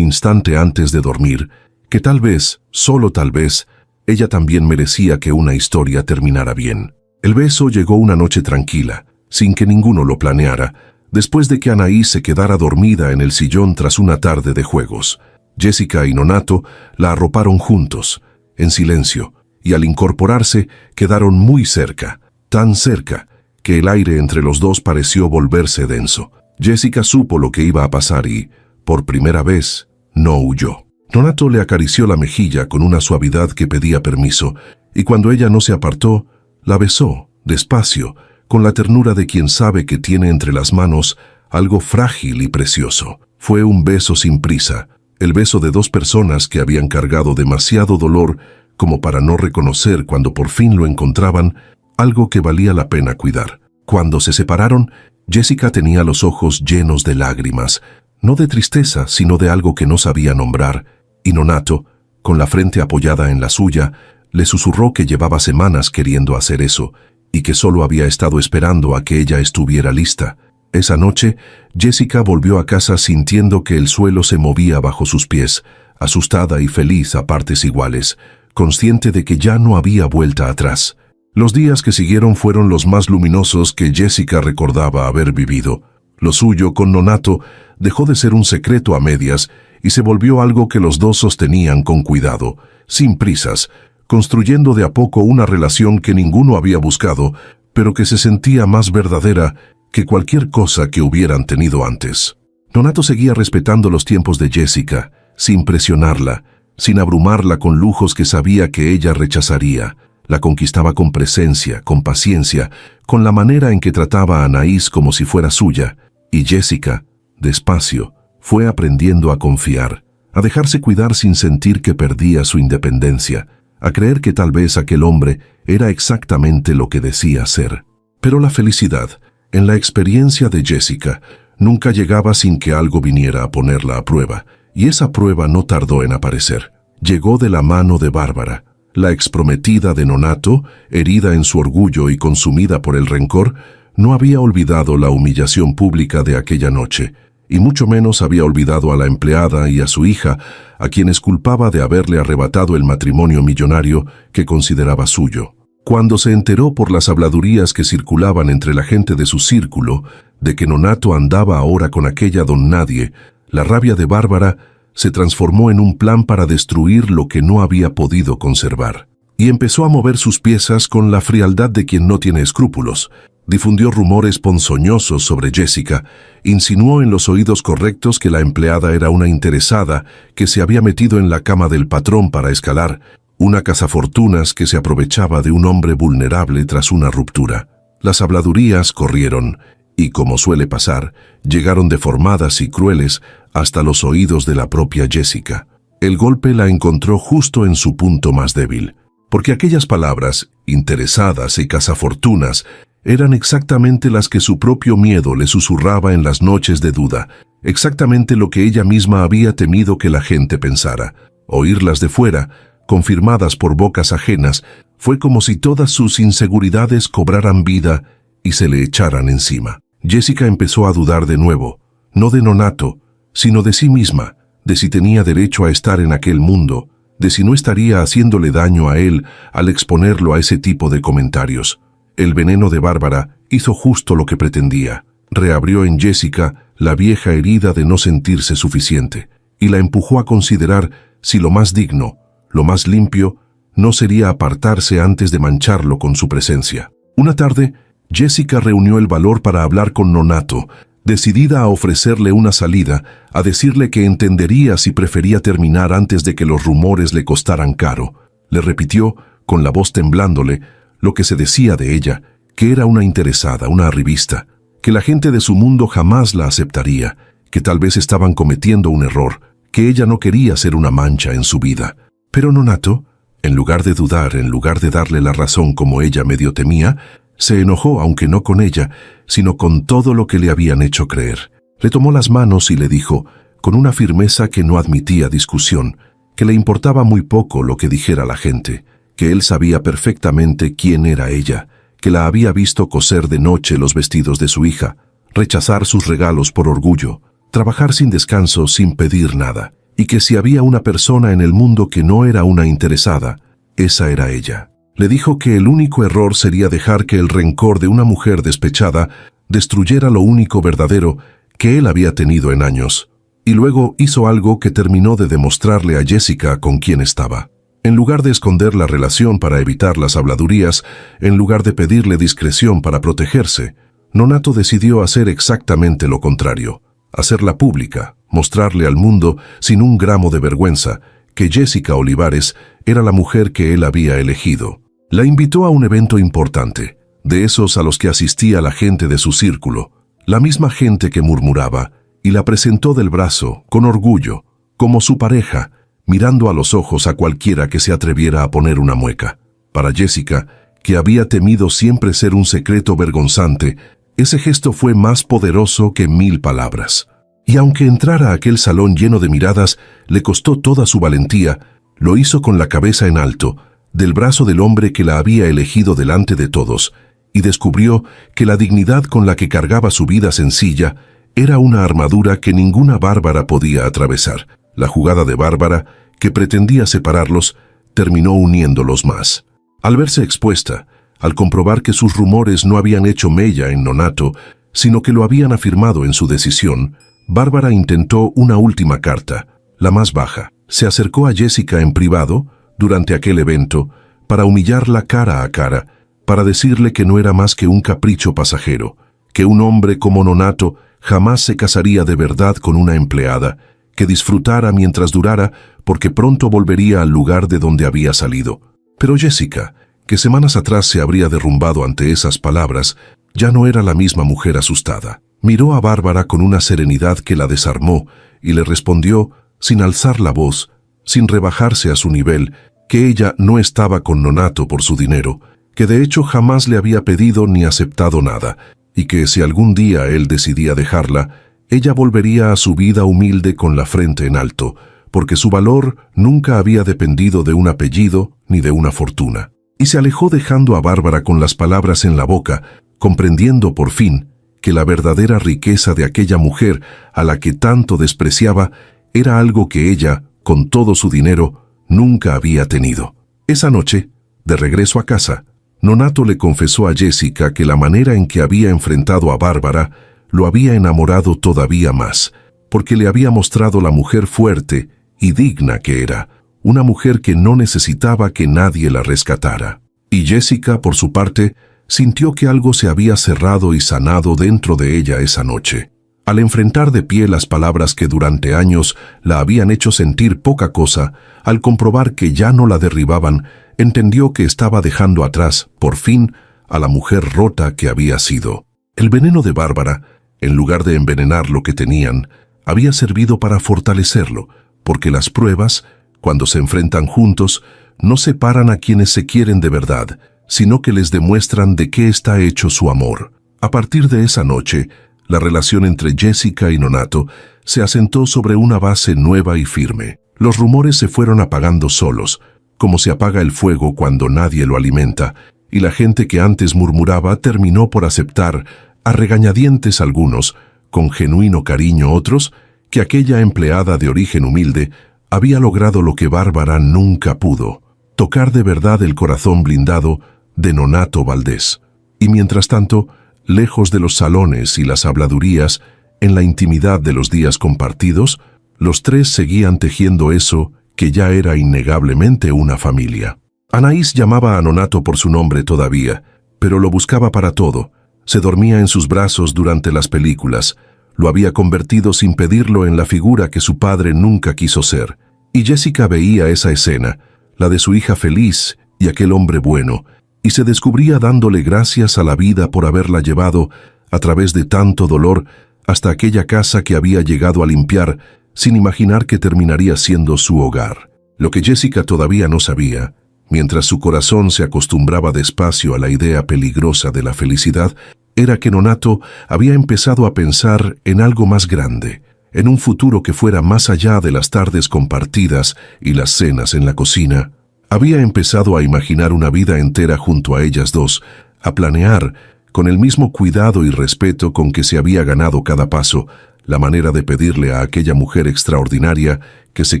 instante antes de dormir, que tal vez, solo tal vez, ella también merecía que una historia terminara bien. El beso llegó una noche tranquila, sin que ninguno lo planeara, después de que Anaís se quedara dormida en el sillón tras una tarde de juegos. Jessica y Nonato la arroparon juntos, en silencio, y al incorporarse quedaron muy cerca, tan cerca, que el aire entre los dos pareció volverse denso. Jessica supo lo que iba a pasar y, por primera vez, no huyó. Nonato le acarició la mejilla con una suavidad que pedía permiso, y cuando ella no se apartó, la besó, despacio, con la ternura de quien sabe que tiene entre las manos algo frágil y precioso. Fue un beso sin prisa, el beso de dos personas que habían cargado demasiado dolor como para no reconocer cuando por fin lo encontraban algo que valía la pena cuidar. Cuando se separaron, Jessica tenía los ojos llenos de lágrimas, no de tristeza, sino de algo que no sabía nombrar, y Nonato, con la frente apoyada en la suya, le susurró que llevaba semanas queriendo hacer eso, y que solo había estado esperando a que ella estuviera lista. Esa noche, Jessica volvió a casa sintiendo que el suelo se movía bajo sus pies, asustada y feliz a partes iguales, consciente de que ya no había vuelta atrás. Los días que siguieron fueron los más luminosos que Jessica recordaba haber vivido. Lo suyo con Nonato dejó de ser un secreto a medias y se volvió algo que los dos sostenían con cuidado, sin prisas, construyendo de a poco una relación que ninguno había buscado, pero que se sentía más verdadera que cualquier cosa que hubieran tenido antes. Nonato seguía respetando los tiempos de Jessica, sin presionarla, sin abrumarla con lujos que sabía que ella rechazaría. La conquistaba con presencia, con paciencia, con la manera en que trataba a Anaís como si fuera suya, y Jessica, despacio, fue aprendiendo a confiar, a dejarse cuidar sin sentir que perdía su independencia, a creer que tal vez aquel hombre era exactamente lo que decía ser. Pero la felicidad, en la experiencia de Jessica, nunca llegaba sin que algo viniera a ponerla a prueba, y esa prueba no tardó en aparecer. Llegó de la mano de Bárbara, la exprometida de Nonato, herida en su orgullo y consumida por el rencor, no había olvidado la humillación pública de aquella noche, y mucho menos había olvidado a la empleada y a su hija, a quienes culpaba de haberle arrebatado el matrimonio millonario que consideraba suyo. Cuando se enteró por las habladurías que circulaban entre la gente de su círculo de que Nonato andaba ahora con aquella don nadie, la rabia de Bárbara se transformó en un plan para destruir lo que no había podido conservar. Y empezó a mover sus piezas con la frialdad de quien no tiene escrúpulos. Difundió rumores ponzoñosos sobre Jessica, insinuó en los oídos correctos que la empleada era una interesada que se había metido en la cama del patrón para escalar, una cazafortunas que se aprovechaba de un hombre vulnerable tras una ruptura. Las habladurías corrieron, y como suele pasar, llegaron deformadas y crueles hasta los oídos de la propia Jessica. El golpe la encontró justo en su punto más débil, porque aquellas palabras, interesadas y cazafortunas, eran exactamente las que su propio miedo le susurraba en las noches de duda, exactamente lo que ella misma había temido que la gente pensara. Oírlas de fuera, confirmadas por bocas ajenas, fue como si todas sus inseguridades cobraran vida y se le echaran encima. Jessica empezó a dudar de nuevo, no de Nonato, sino de sí misma, de si tenía derecho a estar en aquel mundo, de si no estaría haciéndole daño a él al exponerlo a ese tipo de comentarios. El veneno de Bárbara hizo justo lo que pretendía. Reabrió en Jessica la vieja herida de no sentirse suficiente y la empujó a considerar si lo más digno, lo más limpio, no sería apartarse antes de mancharlo con su presencia. Una tarde, Jessica reunió el valor para hablar con Nonato, decidida a ofrecerle una salida, a decirle que entendería si prefería terminar antes de que los rumores le costaran caro. Le repitió, con la voz temblándole, lo que se decía de ella, que era una interesada, una arribista, que la gente de su mundo jamás la aceptaría, que tal vez estaban cometiendo un error, que ella no quería ser una mancha en su vida. Pero Nonato, en lugar de dudar, en lugar de darle la razón como ella medio temía, se enojó, aunque no con ella, sino con todo lo que le habían hecho creer. Le tomó las manos y le dijo, con una firmeza que no admitía discusión, que le importaba muy poco lo que dijera la gente, que él sabía perfectamente quién era ella, que la había visto coser de noche los vestidos de su hija, rechazar sus regalos por orgullo, trabajar sin descanso sin pedir nada, y que si había una persona en el mundo que no era una interesada, esa era ella. Le dijo que el único error sería dejar que el rencor de una mujer despechada destruyera lo único verdadero que él había tenido en años. Y luego hizo algo que terminó de demostrarle a Jessica con quién estaba. En lugar de esconder la relación para evitar las habladurías, en lugar de pedirle discreción para protegerse, Nonato decidió hacer exactamente lo contrario, hacerla pública, mostrarle al mundo, sin un gramo de vergüenza, que Jessica Olivares era la mujer que él había elegido. La invitó a un evento importante, de esos a los que asistía la gente de su círculo, la misma gente que murmuraba, y la presentó del brazo, con orgullo, como su pareja, mirando a los ojos a cualquiera que se atreviera a poner una mueca. Para Jessica, que había temido siempre ser un secreto vergonzante, ese gesto fue más poderoso que 1000 palabras. Y aunque entrar a aquel salón lleno de miradas le costó toda su valentía, lo hizo con la cabeza en alto, del brazo del hombre que la había elegido delante de todos, y descubrió que la dignidad con la que cargaba su vida sencilla era una armadura que ninguna Bárbara podía atravesar. La jugada de Bárbara, que pretendía separarlos, terminó uniéndolos más. Al verse expuesta, al comprobar que sus rumores no habían hecho mella en Nonato, sino que lo habían afirmado en su decisión, Bárbara intentó una última carta, la más baja. Se acercó a Jessica en privado, durante aquel evento, para humillarla cara a cara, para decirle que no era más que un capricho pasajero, que un hombre como Nonato jamás se casaría de verdad con una empleada, que disfrutara mientras durara porque pronto volvería al lugar de donde había salido. Pero Jessica, que semanas atrás se habría derrumbado ante esas palabras, ya no era la misma mujer asustada. Miró a Bárbara con una serenidad que la desarmó y le respondió, sin alzar la voz, sin rebajarse a su nivel, que ella no estaba con Nonato por su dinero, que de hecho jamás le había pedido ni aceptado nada, y que si algún día él decidía dejarla, ella volvería a su vida humilde con la frente en alto, porque su valor nunca había dependido de un apellido ni de una fortuna. Y se alejó dejando a Bárbara con las palabras en la boca, comprendiendo por fin que la verdadera riqueza de aquella mujer a la que tanto despreciaba era algo que ella, con todo su dinero, nunca había tenido. Esa noche, de regreso a casa, Nonato le confesó a Jessica que la manera en que había enfrentado a Bárbara lo había enamorado todavía más, porque le había mostrado la mujer fuerte y digna que era, una mujer que no necesitaba que nadie la rescatara. Y Jessica, por su parte, sintió que algo se había cerrado y sanado dentro de ella esa noche. Al enfrentar de pie las palabras que durante años la habían hecho sentir poca cosa, al comprobar que ya no la derribaban, entendió que estaba dejando atrás, por fin, a la mujer rota que había sido. El veneno de Bárbara, en lugar de envenenar lo que tenían, había servido para fortalecerlo, porque las pruebas, cuando se enfrentan juntos, no separan a quienes se quieren de verdad, sino que les demuestran de qué está hecho su amor. A partir de esa noche, la relación entre Jessica y Nonato se asentó sobre una base nueva y firme. Los rumores se fueron apagando solos, como se apaga el fuego cuando nadie lo alimenta, y la gente que antes murmuraba terminó por aceptar, a regañadientes algunos, con genuino cariño otros, que aquella empleada de origen humilde había logrado lo que Bárbara nunca pudo, tocar de verdad el corazón blindado de Nonato Valdés. Y mientras tanto, lejos de los salones y las habladurías, en la intimidad de los días compartidos, los tres seguían tejiendo eso que ya era innegablemente una familia. Anaís llamaba a Nonato por su nombre todavía, pero lo buscaba para todo. Se dormía en sus brazos durante las películas. Lo había convertido sin pedirlo en la figura que su padre nunca quiso ser. Y Jessica veía esa escena, la de su hija feliz y aquel hombre bueno, y se descubría dándole gracias a la vida por haberla llevado, a través de tanto dolor, hasta aquella casa que había llegado a limpiar, sin imaginar que terminaría siendo su hogar. Lo que Jessica todavía no sabía, mientras su corazón se acostumbraba despacio a la idea peligrosa de la felicidad, era que Nonato había empezado a pensar en algo más grande, en un futuro que fuera más allá de las tardes compartidas y las cenas en la cocina. Había empezado a imaginar una vida entera junto a ellas dos, a planear, con el mismo cuidado y respeto con que se había ganado cada paso, la manera de pedirle a aquella mujer extraordinaria que se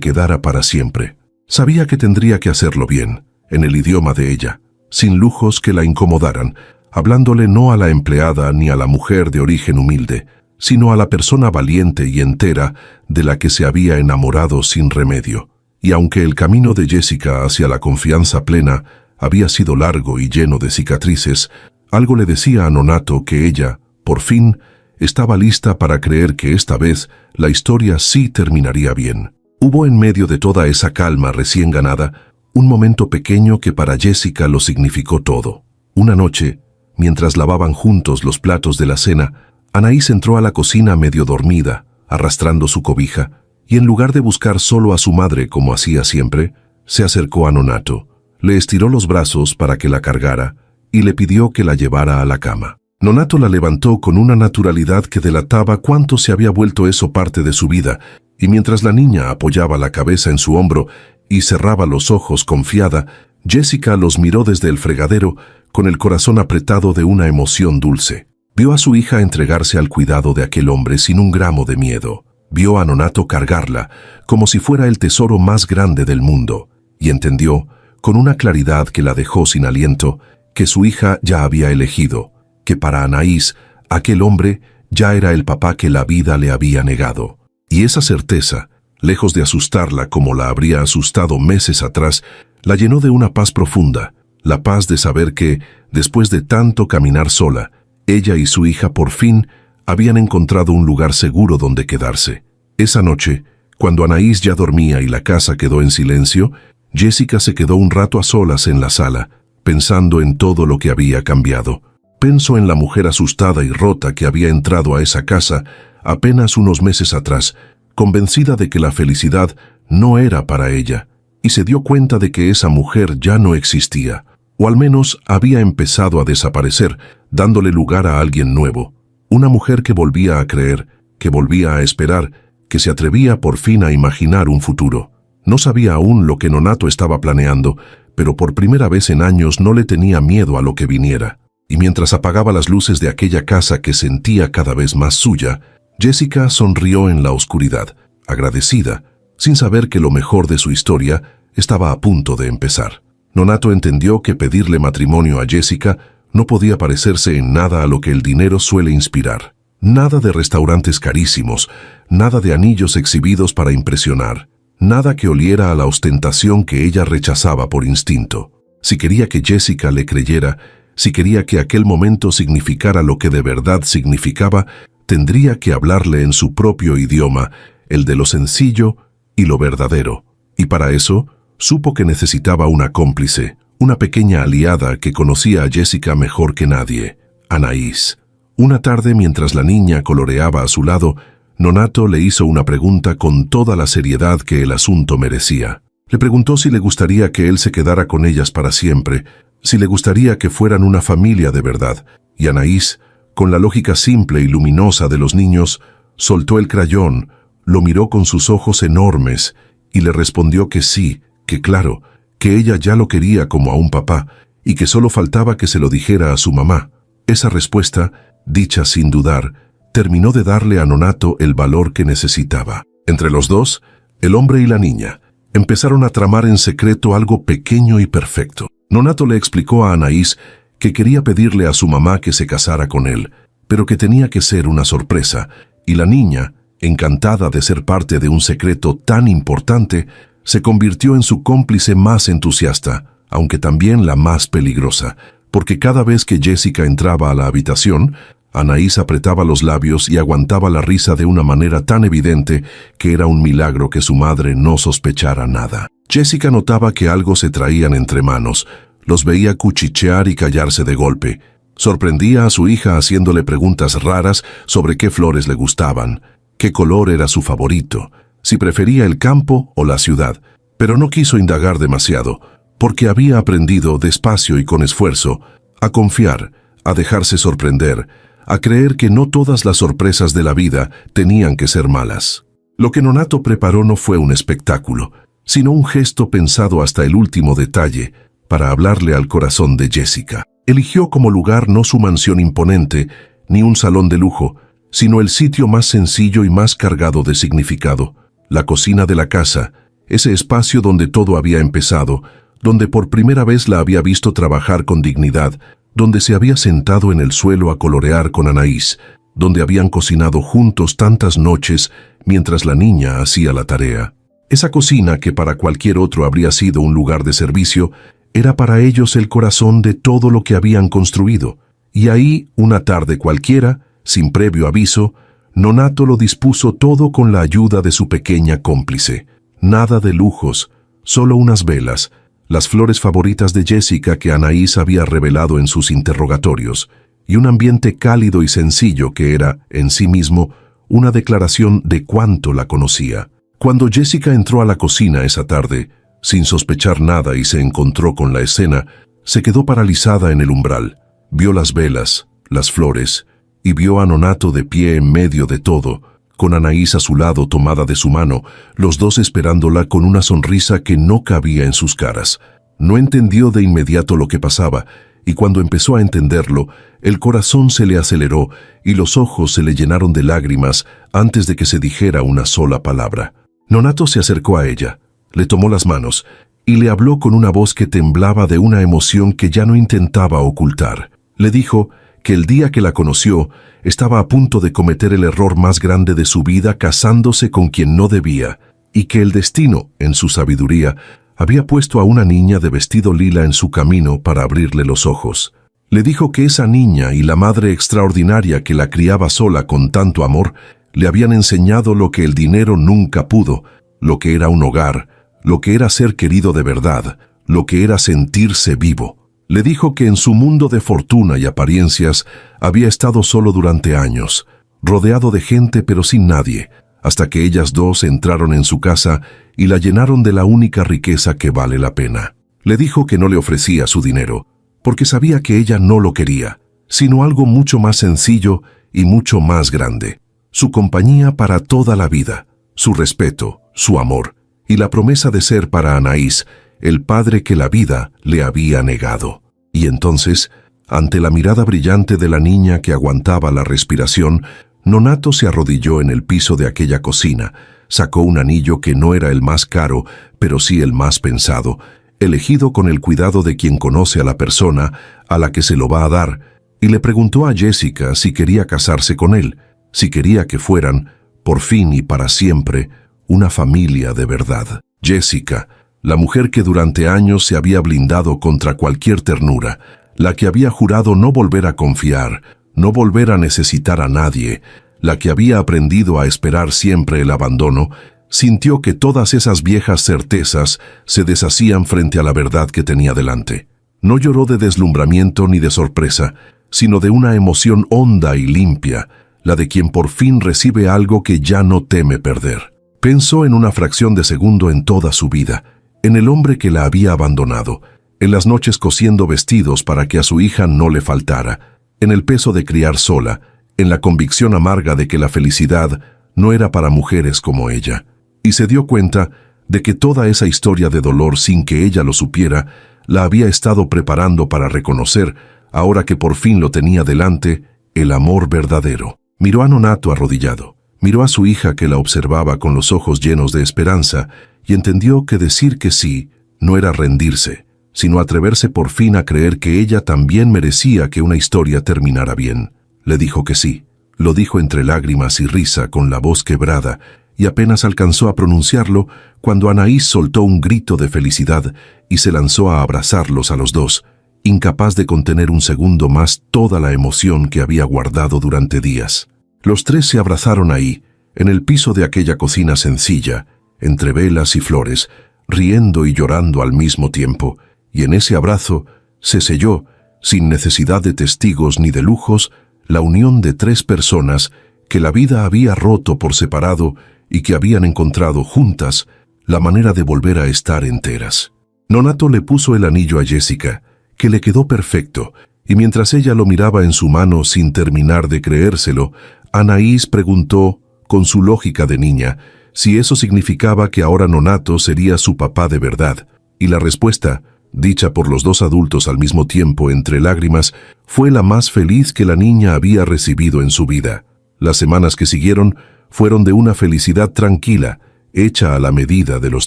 quedara para siempre. Sabía que tendría que hacerlo bien, en el idioma de ella, sin lujos que la incomodaran, hablándole no a la empleada ni a la mujer de origen humilde, sino a la persona valiente y entera de la que se había enamorado sin remedio. Y aunque el camino de Jessica hacia la confianza plena había sido largo y lleno de cicatrices, algo le decía a Nonato que ella, por fin, estaba lista para creer que esta vez la historia sí terminaría bien. Hubo en medio de toda esa calma recién ganada un momento pequeño que para Jessica lo significó todo. Una noche, mientras lavaban juntos los platos de la cena, Anaís entró a la cocina medio dormida, arrastrando su cobija, y en lugar de buscar solo a su madre como hacía siempre, se acercó a Nonato, le estiró los brazos para que la cargara y le pidió que la llevara a la cama. Nonato la levantó con una naturalidad que delataba cuánto se había vuelto eso parte de su vida, y mientras la niña apoyaba la cabeza en su hombro y cerraba los ojos confiada, Jessica los miró desde el fregadero con el corazón apretado de una emoción dulce. Vio a su hija entregarse al cuidado de aquel hombre sin un gramo de miedo. Vio a Nonato cargarla como si fuera el tesoro más grande del mundo, y entendió, con una claridad que la dejó sin aliento, que su hija ya había elegido, que para Anaís, aquel hombre ya era el papá que la vida le había negado. Y esa certeza, lejos de asustarla como la habría asustado meses atrás, la llenó de una paz profunda, la paz de saber que, después de tanto caminar sola, ella y su hija por fin habían encontrado un lugar seguro donde quedarse. Esa noche, cuando Anaís ya dormía y la casa quedó en silencio, Jessica se quedó un rato a solas en la sala, pensando en todo lo que había cambiado. Pensó en la mujer asustada y rota que había entrado a esa casa apenas unos meses atrás, convencida de que la felicidad no era para ella, y se dio cuenta de que esa mujer ya no existía, o al menos había empezado a desaparecer, dándole lugar a alguien nuevo. Una mujer que volvía a creer, que volvía a esperar, que se atrevía por fin a imaginar un futuro. No sabía aún lo que Nonato estaba planeando, pero por primera vez en años no le tenía miedo a lo que viniera. Y mientras apagaba las luces de aquella casa que sentía cada vez más suya, Jessica sonrió en la oscuridad, agradecida, sin saber que lo mejor de su historia estaba a punto de empezar. Nonato entendió que pedirle matrimonio a Jessica no podía parecerse en nada a lo que el dinero suele inspirar. Nada de restaurantes carísimos, nada de anillos exhibidos para impresionar, nada que oliera a la ostentación que ella rechazaba por instinto. Si quería que Jessica le creyera, si quería que aquel momento significara lo que de verdad significaba, tendría que hablarle en su propio idioma, el de lo sencillo y lo verdadero. Y para eso, supo que necesitaba una cómplice, una pequeña aliada que conocía a Jessica mejor que nadie, Anaís. Una tarde, mientras la niña coloreaba a su lado, Nonato le hizo una pregunta con toda la seriedad que el asunto merecía. Le preguntó si le gustaría que él se quedara con ellas para siempre, si le gustaría que fueran una familia de verdad, y Anaís, con la lógica simple y luminosa de los niños, soltó el crayón, lo miró con sus ojos enormes y le respondió que sí, que claro, que ella ya lo quería como a un papá y que solo faltaba que se lo dijera a su mamá. Esa respuesta, dicha sin dudar, terminó de darle a Nonato el valor que necesitaba. Entre los dos, el hombre y la niña, empezaron a tramar en secreto algo pequeño y perfecto. Nonato le explicó a Anaís que quería pedirle a su mamá que se casara con él, pero que tenía que ser una sorpresa, y la niña, encantada de ser parte de un secreto tan importante, se convirtió en su cómplice más entusiasta, aunque también la más peligrosa, porque cada vez que Jessica entraba a la habitación, Anaís apretaba los labios y aguantaba la risa de una manera tan evidente que era un milagro que su madre no sospechara nada. Jessica notaba que algo se traían entre manos, los veía cuchichear y callarse de golpe. Sorprendía a su hija haciéndole preguntas raras sobre qué flores le gustaban, qué color era su favorito, si prefería el campo o la ciudad, pero no quiso indagar demasiado, porque había aprendido despacio y con esfuerzo a confiar, a dejarse sorprender, a creer que no todas las sorpresas de la vida tenían que ser malas. Lo que Nonato preparó no fue un espectáculo, sino un gesto pensado hasta el último detalle para hablarle al corazón de Jessica. Eligió como lugar no su mansión imponente, ni un salón de lujo, sino el sitio más sencillo y más cargado de significado, la cocina de la casa, ese espacio donde todo había empezado, donde por primera vez la había visto trabajar con dignidad, donde se había sentado en el suelo a colorear con Anaís, donde habían cocinado juntos tantas noches mientras la niña hacía la tarea. Esa cocina, que para cualquier otro habría sido un lugar de servicio, era para ellos el corazón de todo lo que habían construido. Y ahí, una tarde cualquiera, sin previo aviso, Nonato lo dispuso todo con la ayuda de su pequeña cómplice. Nada de lujos, solo unas velas, las flores favoritas de Jessica que Anaís había revelado en sus interrogatorios, y un ambiente cálido y sencillo que era, en sí mismo, una declaración de cuánto la conocía. Cuando Jessica entró a la cocina esa tarde, sin sospechar nada y se encontró con la escena, se quedó paralizada en el umbral. Vio las velas, las flores, y vio a Nonato de pie en medio de todo, con Anaís a su lado tomada de su mano, los dos esperándola con una sonrisa que no cabía en sus caras. No entendió de inmediato lo que pasaba, y cuando empezó a entenderlo, el corazón se le aceleró y los ojos se le llenaron de lágrimas antes de que se dijera una sola palabra. Nonato se acercó a ella, le tomó las manos y le habló con una voz que temblaba de una emoción que ya no intentaba ocultar. Le dijo que el día que la conoció estaba a punto de cometer el error más grande de su vida casándose con quien no debía, y que el destino, en su sabiduría, había puesto a una niña de vestido lila en su camino para abrirle los ojos. Le dijo que esa niña y la madre extraordinaria que la criaba sola con tanto amor le habían enseñado lo que el dinero nunca pudo, lo que era un hogar, lo que era ser querido de verdad, lo que era sentirse vivo. Le dijo que en su mundo de fortuna y apariencias había estado solo durante años, rodeado de gente pero sin nadie, hasta que ellas dos entraron en su casa y la llenaron de la única riqueza que vale la pena. Le dijo que no le ofrecía su dinero, porque sabía que ella no lo quería, sino algo mucho más sencillo y mucho más grande. Su compañía para toda la vida, su respeto, su amor, y la promesa de ser para Anaís el padre que la vida le había negado. Y entonces, ante la mirada brillante de la niña que aguantaba la respiración, Nonato se arrodilló en el piso de aquella cocina, sacó un anillo que no era el más caro, pero sí el más pensado, elegido con el cuidado de quien conoce a la persona a la que se lo va a dar, y le preguntó a Jessica si quería casarse con él, si quería que fueran, por fin y para siempre, una familia de verdad. Jessica, la mujer que durante años se había blindado contra cualquier ternura, la que había jurado no volver a confiar, no volver a necesitar a nadie, la que había aprendido a esperar siempre el abandono, sintió que todas esas viejas certezas se deshacían frente a la verdad que tenía delante. No lloró de deslumbramiento ni de sorpresa, sino de una emoción honda y limpia, la de quien por fin recibe algo que ya no teme perder. Pensó en una fracción de segundo en toda su vida, en el hombre que la había abandonado, en las noches cosiendo vestidos para que a su hija no le faltara, en el peso de criar sola, en la convicción amarga de que la felicidad no era para mujeres como ella. Y se dio cuenta de que toda esa historia de dolor, sin que ella lo supiera, la había estado preparando para reconocer, ahora que por fin lo tenía delante, el amor verdadero. Miró a Nonato arrodillado, miró a su hija que la observaba con los ojos llenos de esperanza y entendió que decir que sí no era rendirse, sino atreverse por fin a creer que ella también merecía que una historia terminara bien. Le dijo que sí. Lo dijo entre lágrimas y risa, con la voz quebrada, y apenas alcanzó a pronunciarlo cuando Anaís soltó un grito de felicidad y se lanzó a abrazarlos a los dos, incapaz de contener un segundo más toda la emoción que había guardado durante días. Los tres se abrazaron ahí, en el piso de aquella cocina sencilla, entre velas y flores, riendo y llorando al mismo tiempo, y en ese abrazo se selló, sin necesidad de testigos ni de lujos, la unión de tres personas que la vida había roto por separado y que habían encontrado juntas la manera de volver a estar enteras. Nonato le puso el anillo a Jessica, que le quedó perfecto, y mientras ella lo miraba en su mano sin terminar de creérselo, Anaís preguntó, con su lógica de niña, si eso significaba que ahora Nonato sería su papá de verdad, y la respuesta, dicha por los dos adultos al mismo tiempo entre lágrimas, fue la más feliz que la niña había recibido en su vida. Las semanas que siguieron fueron de una felicidad tranquila, hecha a la medida de los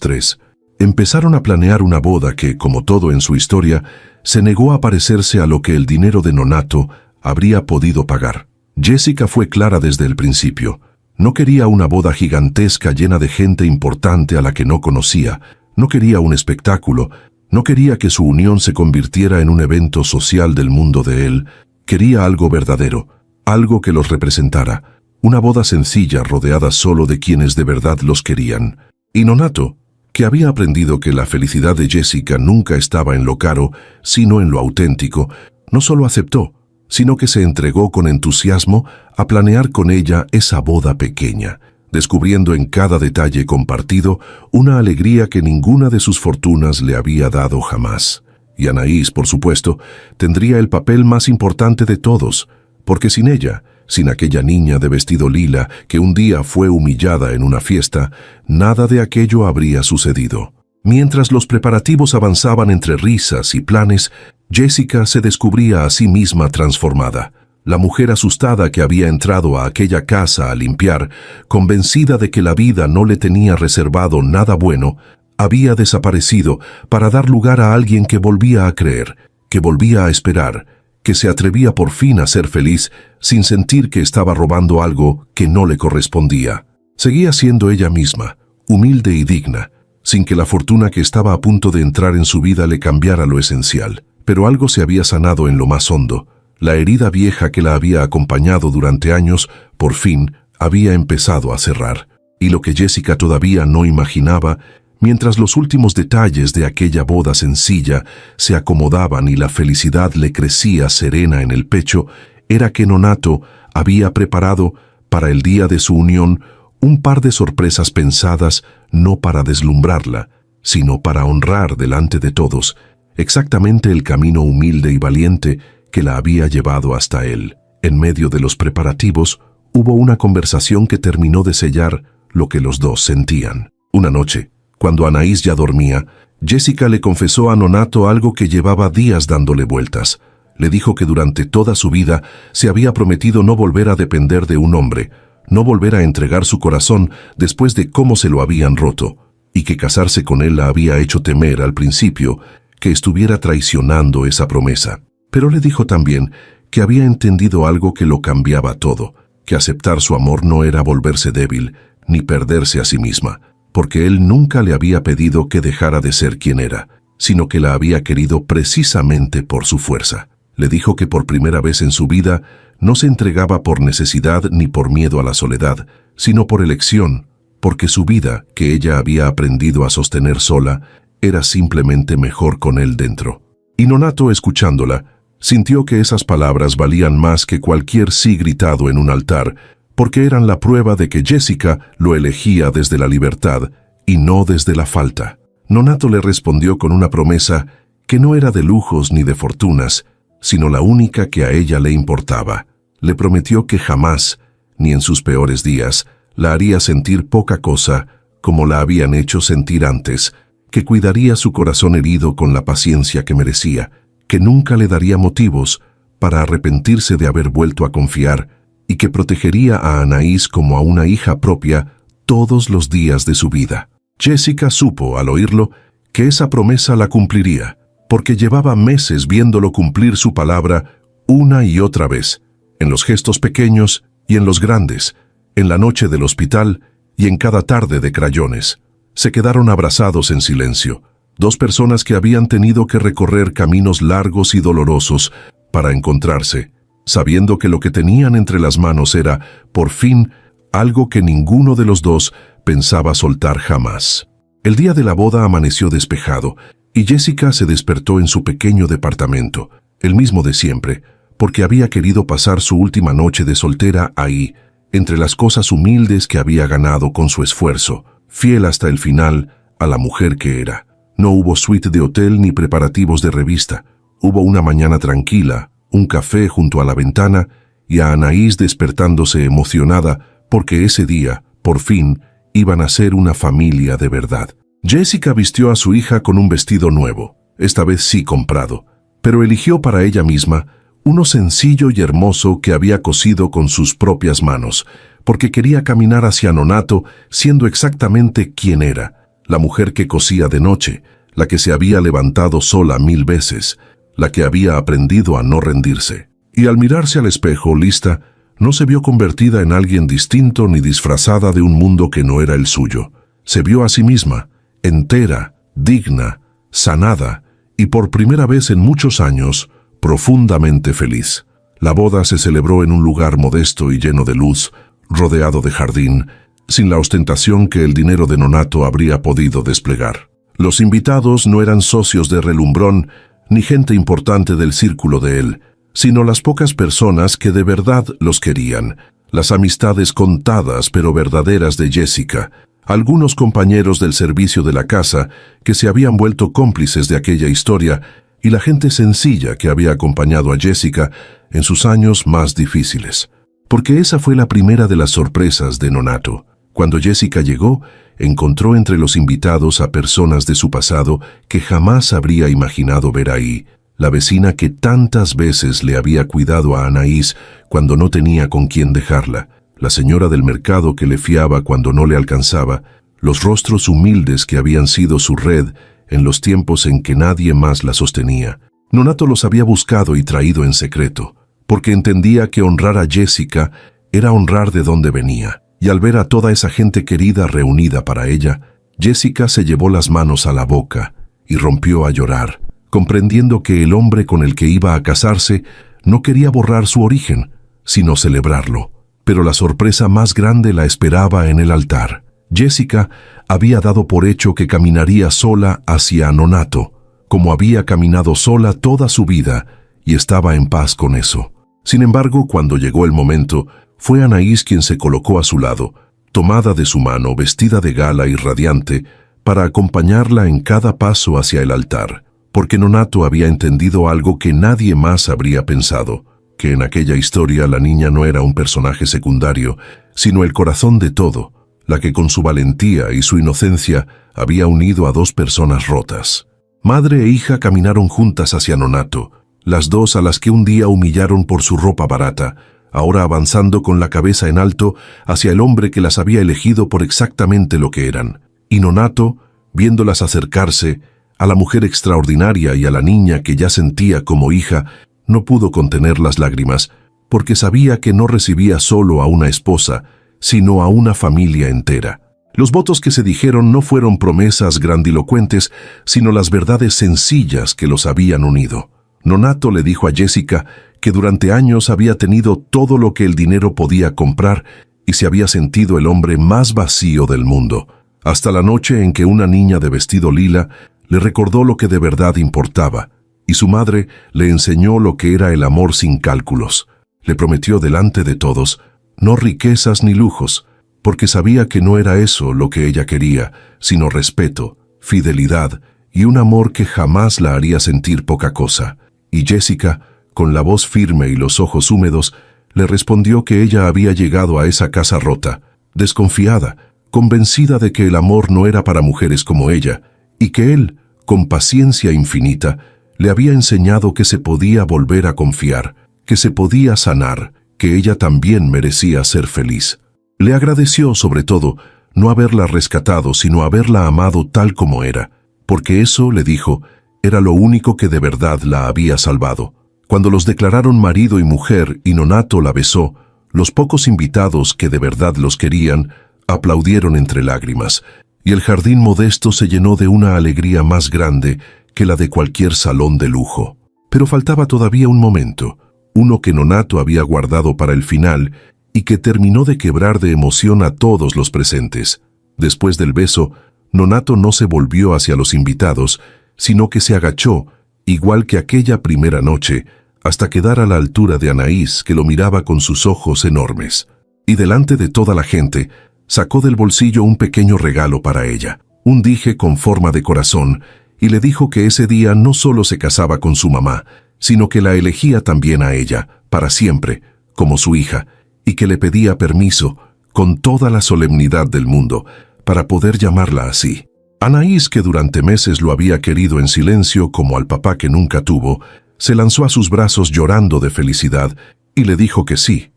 tres. Empezaron a planear una boda que, como todo en su historia, se negó a parecerse a lo que el dinero de Nonato habría podido pagar. Jessica fue clara desde el principio. No quería una boda gigantesca llena de gente importante a la que no conocía, no quería un espectáculo, no quería que su unión se convirtiera en un evento social del mundo de él, quería algo verdadero, algo que los representara, una boda sencilla rodeada solo de quienes de verdad los querían. Y Nonato, que había aprendido que la felicidad de Jessica nunca estaba en lo caro, sino en lo auténtico, no solo aceptó, sino que se entregó con entusiasmo a planear con ella esa boda pequeña, descubriendo en cada detalle compartido una alegría que ninguna de sus fortunas le había dado jamás. Y Anaís, por supuesto, tendría el papel más importante de todos, porque sin ella, sin aquella niña de vestido lila que un día fue humillada en una fiesta, nada de aquello habría sucedido. Mientras los preparativos avanzaban entre risas y planes, Jessica se descubría a sí misma transformada. La mujer asustada que había entrado a aquella casa a limpiar, convencida de que la vida no le tenía reservado nada bueno, había desaparecido para dar lugar a alguien que volvía a creer, que volvía a esperar, que se atrevía por fin a ser feliz sin sentir que estaba robando algo que no le correspondía. Seguía siendo ella misma, humilde y digna, sin que la fortuna que estaba a punto de entrar en su vida le cambiara lo esencial. Pero algo se había sanado en lo más hondo. La herida vieja que la había acompañado durante años, por fin, había empezado a cerrar. Y lo que Jessica todavía no imaginaba, mientras los últimos detalles de aquella boda sencilla se acomodaban y la felicidad le crecía serena en el pecho, era que Nonato había preparado, para el día de su unión, un par de sorpresas pensadas no para deslumbrarla, sino para honrar delante de todos exactamente el camino humilde y valiente que la había llevado hasta él. En medio de los preparativos, hubo una conversación que terminó de sellar lo que los dos sentían. Una noche, cuando Anaís ya dormía, Jessica le confesó a Nonato algo que llevaba días dándole vueltas. Le dijo que durante toda su vida se había prometido no volver a depender de un hombre, no volver a entregar su corazón después de cómo se lo habían roto, y que casarse con él la había hecho temer al principio que estuviera traicionando esa promesa. Pero le dijo también que había entendido algo que lo cambiaba todo, que aceptar su amor no era volverse débil, ni perderse a sí misma, porque él nunca le había pedido que dejara de ser quien era, sino que la había querido precisamente por su fuerza. Le dijo que por primera vez en su vida no se entregaba por necesidad ni por miedo a la soledad, sino por elección, porque su vida, que ella había aprendido a sostener sola, era simplemente mejor con él dentro. Y Nonato, escuchándola, sintió que esas palabras valían más que cualquier sí gritado en un altar, porque eran la prueba de que Jessica lo elegía desde la libertad y no desde la falta. Nonato le respondió con una promesa que no era de lujos ni de fortunas, sino la única que a ella le importaba. Le prometió que jamás, ni en sus peores días, la haría sentir poca cosa como la habían hecho sentir antes, que cuidaría su corazón herido con la paciencia que merecía, que nunca le daría motivos para arrepentirse de haber vuelto a confiar y que protegería a Anaís como a una hija propia todos los días de su vida. Jessica supo, al oírlo, que esa promesa la cumpliría, porque llevaba meses viéndolo cumplir su palabra una y otra vez, en los gestos pequeños y en los grandes, en la noche del hospital y en cada tarde de crayones. Se quedaron abrazados en silencio, dos personas que habían tenido que recorrer caminos largos y dolorosos para encontrarse, sabiendo que lo que tenían entre las manos era, por fin, algo que ninguno de los dos pensaba soltar jamás. El día de la boda amaneció despejado y Jessica se despertó en su pequeño departamento, el mismo de siempre, porque había querido pasar su última noche de soltera ahí, entre las cosas humildes que había ganado con su esfuerzo, fiel hasta el final a la mujer que era. No hubo suite de hotel ni preparativos de revista. Hubo una mañana tranquila, un café junto a la ventana y a Anaís despertándose emocionada porque ese día, por fin, iban a ser una familia de verdad. Jessica vistió a su hija con un vestido nuevo, esta vez sí comprado, pero eligió para ella misma uno sencillo y hermoso que había cosido con sus propias manos, porque quería caminar hacia Nonato siendo exactamente quien era, la mujer que cosía de noche, la que se había levantado sola 1000 veces, la que había aprendido a no rendirse. Y al mirarse al espejo, lista, no se vio convertida en alguien distinto ni disfrazada de un mundo que no era el suyo. Se vio a sí misma, entera, digna, sanada, y por primera vez en muchos años, profundamente feliz. La boda se celebró en un lugar modesto y lleno de luz, rodeado de jardín, sin la ostentación que el dinero de Nonato habría podido desplegar. Los invitados no eran socios de relumbrón ni gente importante del círculo de él, sino las pocas personas que de verdad los querían, las amistades contadas pero verdaderas de Jessica, algunos compañeros del servicio de la casa que se habían vuelto cómplices de aquella historia y la gente sencilla que había acompañado a Jessica en sus años más difíciles. Porque esa fue la primera de las sorpresas de Nonato. Cuando Jessica llegó, encontró entre los invitados a personas de su pasado que jamás habría imaginado ver ahí. La vecina que tantas veces le había cuidado a Anaís cuando no tenía con quién dejarla, la señora del mercado que le fiaba cuando no le alcanzaba, los rostros humildes que habían sido su red en los tiempos en que nadie más la sostenía. Nonato los había buscado y traído en secreto, porque entendía que honrar a Jessica era honrar de donde venía. Y al ver a toda esa gente querida reunida para ella, Jessica se llevó las manos a la boca y rompió a llorar, comprendiendo que el hombre con el que iba a casarse no quería borrar su origen, sino celebrarlo. Pero la sorpresa más grande la esperaba en el altar. Jessica había dado por hecho que caminaría sola hacia Nonato, como había caminado sola toda su vida, y estaba en paz con eso. Sin embargo, cuando llegó el momento, fue Anaís quien se colocó a su lado, tomada de su mano, vestida de gala y radiante, para acompañarla en cada paso hacia el altar, porque Nonato había entendido algo que nadie más habría pensado, que en aquella historia la niña no era un personaje secundario, sino el corazón de todo, la que con su valentía y su inocencia había unido a dos personas rotas. Madre e hija caminaron juntas hacia Nonato, las dos a las que un día humillaron por su ropa barata, ahora avanzando con la cabeza en alto hacia el hombre que las había elegido por exactamente lo que eran. Y Nonato, viéndolas acercarse, a la mujer extraordinaria y a la niña que ya sentía como hija, no pudo contener las lágrimas, porque sabía que no recibía solo a una esposa, sino a una familia entera. Los votos que se dijeron no fueron promesas grandilocuentes, sino las verdades sencillas que los habían unido. Nonato le dijo a Jessica que durante años había tenido todo lo que el dinero podía comprar y se había sentido el hombre más vacío del mundo, hasta la noche en que una niña de vestido lila le recordó lo que de verdad importaba, y su madre le enseñó lo que era el amor sin cálculos. Le prometió delante de todos, no riquezas ni lujos, porque sabía que no era eso lo que ella quería, sino respeto, fidelidad y un amor que jamás la haría sentir poca cosa. Y Jessica, con la voz firme y los ojos húmedos, le respondió que ella había llegado a esa casa rota, desconfiada, convencida de que el amor no era para mujeres como ella, y que él, con paciencia infinita, le había enseñado que se podía volver a confiar, que se podía sanar, que ella también merecía ser feliz. Le agradeció, sobre todo, no haberla rescatado, sino haberla amado tal como era, porque eso, le dijo, era lo único que de verdad la había salvado. Cuando los declararon marido y mujer y Nonato la besó, los pocos invitados que de verdad los querían aplaudieron entre lágrimas, y el jardín modesto se llenó de una alegría más grande que la de cualquier salón de lujo. Pero faltaba todavía un momento, uno que Nonato había guardado para el final y que terminó de quebrar de emoción a todos los presentes. Después del beso, Nonato no se volvió hacia los invitados, sino que se agachó, igual que aquella primera noche, hasta quedar a la altura de Anaís, que lo miraba con sus ojos enormes. Y delante de toda la gente, sacó del bolsillo un pequeño regalo para ella, un dije con forma de corazón, y le dijo que ese día no solo se casaba con su mamá, sino que la elegía también a ella, para siempre, como su hija, y que le pedía permiso, con toda la solemnidad del mundo, para poder llamarla así. Anaís, que durante meses lo había querido en silencio como al papá que nunca tuvo, se lanzó a sus brazos llorando de felicidad y le dijo que sí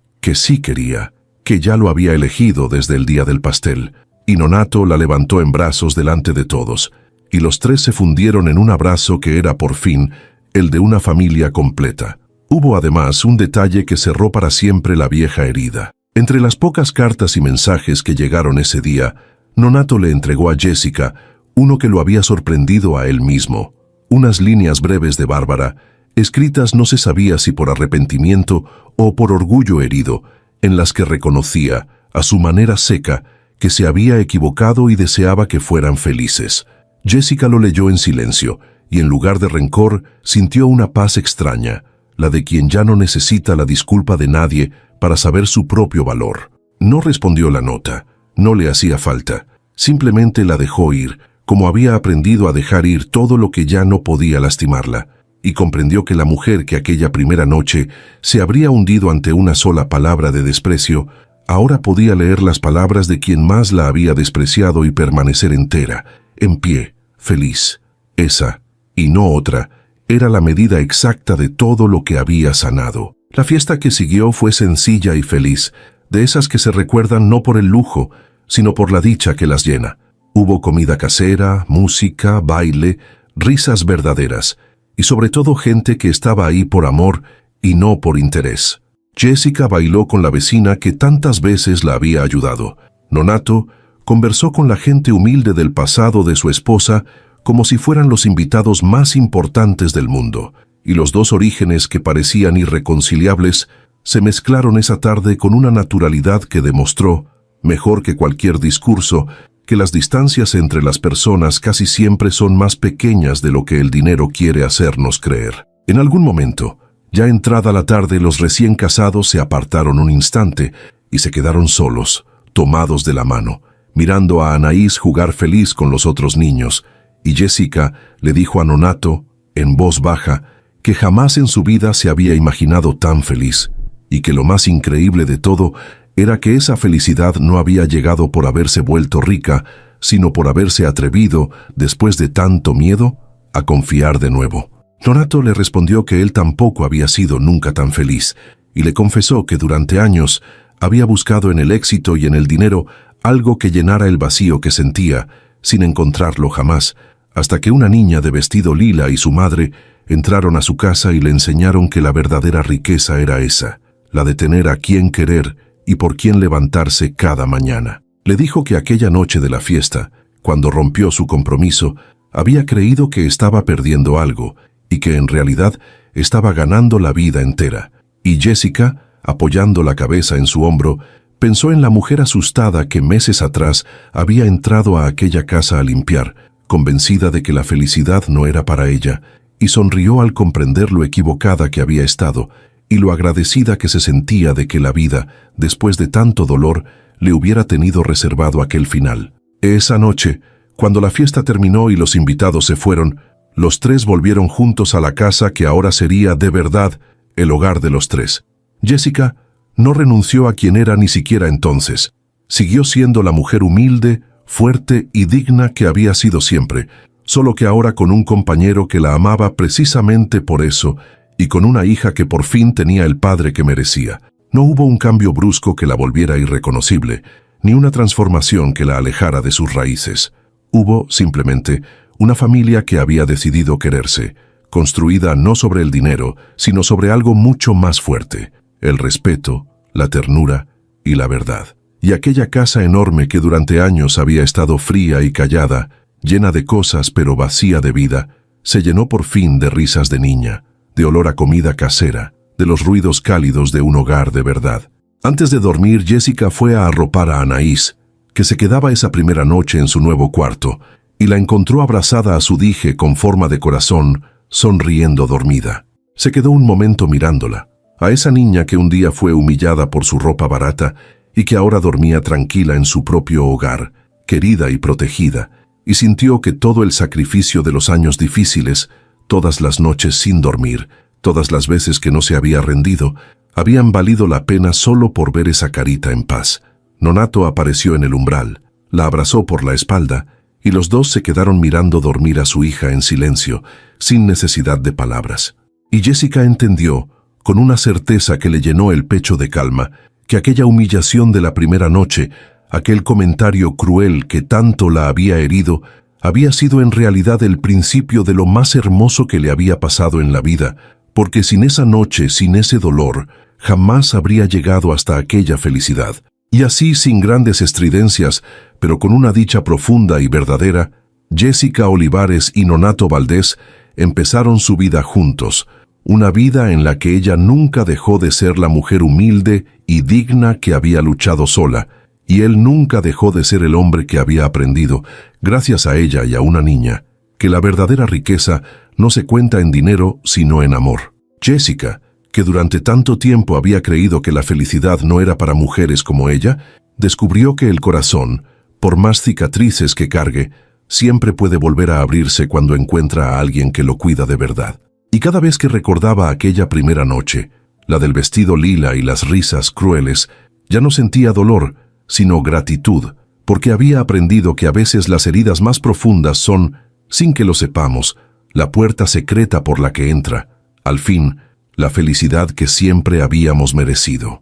quería, que ya lo había elegido desde el día del pastel. Y Nonato la levantó en brazos delante de todos, y los tres se fundieron en un abrazo que era por fin el de una familia completa. Hubo además un detalle que cerró para siempre la vieja herida. Entre las pocas cartas y mensajes que llegaron ese día, Nonato le entregó a Jessica uno que lo había sorprendido a él mismo, unas líneas breves de Bárbara, escritas no se sabía si por arrepentimiento o por orgullo herido, en las que reconocía, a su manera seca, que se había equivocado y deseaba que fueran felices. Jessica lo leyó en silencio, y en lugar de rencor, sintió una paz extraña, la de quien ya no necesita la disculpa de nadie para saber su propio valor. No respondió la nota, no le hacía falta, simplemente la dejó ir, como había aprendido a dejar ir todo lo que ya no podía lastimarla, y comprendió que la mujer que aquella primera noche se habría hundido ante una sola palabra de desprecio, ahora podía leer las palabras de quien más la había despreciado y permanecer entera, en pie, feliz. Esa, y no otra, era la medida exacta de todo lo que había sanado. La fiesta que siguió fue sencilla y feliz, de esas que se recuerdan no por el lujo, sino por la dicha que las llena. Hubo comida casera, música, baile, risas verdaderas, y sobre todo gente que estaba ahí por amor y no por interés. Jessica bailó con la vecina que tantas veces la había ayudado. Nonato conversó con la gente humilde del pasado de su esposa como si fueran los invitados más importantes del mundo, y los dos orígenes que parecían irreconciliables se mezclaron esa tarde con una naturalidad que demostró, mejor que cualquier discurso, que las distancias entre las personas casi siempre son más pequeñas de lo que el dinero quiere hacernos creer. En algún momento, ya entrada la tarde, los recién casados se apartaron un instante y se quedaron solos, tomados de la mano, mirando a Anaís jugar feliz con los otros niños, y Jessica le dijo a Nonato, en voz baja, que jamás en su vida se había imaginado tan feliz, y que lo más increíble de todo era que esa felicidad no había llegado por haberse vuelto rica, sino por haberse atrevido, después de tanto miedo, a confiar de nuevo. Nonato le respondió que él tampoco había sido nunca tan feliz, y le confesó que durante años había buscado en el éxito y en el dinero algo que llenara el vacío que sentía, sin encontrarlo jamás, hasta que una niña de vestido lila y su madre entraron a su casa y le enseñaron que la verdadera riqueza era esa, la de tener a quien querer y por quién levantarse cada mañana. Le dijo que aquella noche de la fiesta, cuando rompió su compromiso, había creído que estaba perdiendo algo y que en realidad estaba ganando la vida entera. Y Jessica, apoyando la cabeza en su hombro, pensó en la mujer asustada que meses atrás había entrado a aquella casa a limpiar, convencida de que la felicidad no era para ella, y sonrió al comprender lo equivocada que había estado y lo agradecida que se sentía de que la vida, después de tanto dolor, le hubiera tenido reservado aquel final. Esa noche, Cuando la fiesta terminó y los invitados se fueron, los tres volvieron juntos a la casa que ahora sería, de verdad, el hogar de los tres. Jessica no renunció a quien era ni siquiera entonces. Siguió siendo la mujer humilde, fuerte y digna que había sido siempre, solo que ahora con un compañero que la amaba precisamente por eso y con una hija que por fin tenía el padre que merecía. No hubo un cambio brusco que la volviera irreconocible, ni una transformación que la alejara de sus raíces. Hubo, simplemente, una familia que había decidido quererse, construida no sobre el dinero, sino sobre algo mucho más fuerte: el respeto, la ternura y la verdad. Y aquella casa enorme que durante años había estado fría y callada, llena de cosas pero vacía de vida, se llenó por fin de risas de niña, de olor a comida casera, de los ruidos cálidos de un hogar de verdad. Antes de dormir, Jessica fue a arropar a Anaís, que se quedaba esa primera noche en su nuevo cuarto, y la encontró abrazada a su dije con forma de corazón, sonriendo dormida. Se quedó un momento mirándola, a esa niña que un día fue humillada por su ropa barata y que ahora dormía tranquila en su propio hogar, querida y protegida, y sintió que todo el sacrificio de los años difíciles, todas las noches sin dormir, todas las veces que no se había rendido, habían valido la pena solo por ver esa carita en paz. Nonato apareció en el umbral, la abrazó por la espalda, y los dos se quedaron mirando dormir a su hija en silencio, sin necesidad de palabras. Y Jessica entendió, con una certeza que le llenó el pecho de calma, que aquella humillación de la primera noche, aquel comentario cruel que tanto la había herido, había sido en realidad el principio de lo más hermoso que le había pasado en la vida, porque sin esa noche, sin ese dolor, jamás habría llegado hasta aquella felicidad. Y así, sin grandes estridencias, pero con una dicha profunda y verdadera, Jessica Olivares y Nonato Valdés empezaron su vida juntos, una vida en la que ella nunca dejó de ser la mujer humilde y digna que había luchado sola, y él nunca dejó de ser el hombre que había aprendido, gracias a ella y a una niña, que la verdadera riqueza no se cuenta en dinero sino en amor. Jessica, que durante tanto tiempo había creído que la felicidad no era para mujeres como ella, descubrió que el corazón, por más cicatrices que cargue, siempre puede volver a abrirse cuando encuentra a alguien que lo cuida de verdad. Y cada vez que recordaba aquella primera noche, la del vestido lila y las risas crueles, ya no sentía dolor, sino gratitud, porque había aprendido que a veces las heridas más profundas son, sin que lo sepamos, la puerta secreta por la que entra, al fin, la felicidad que siempre habíamos merecido.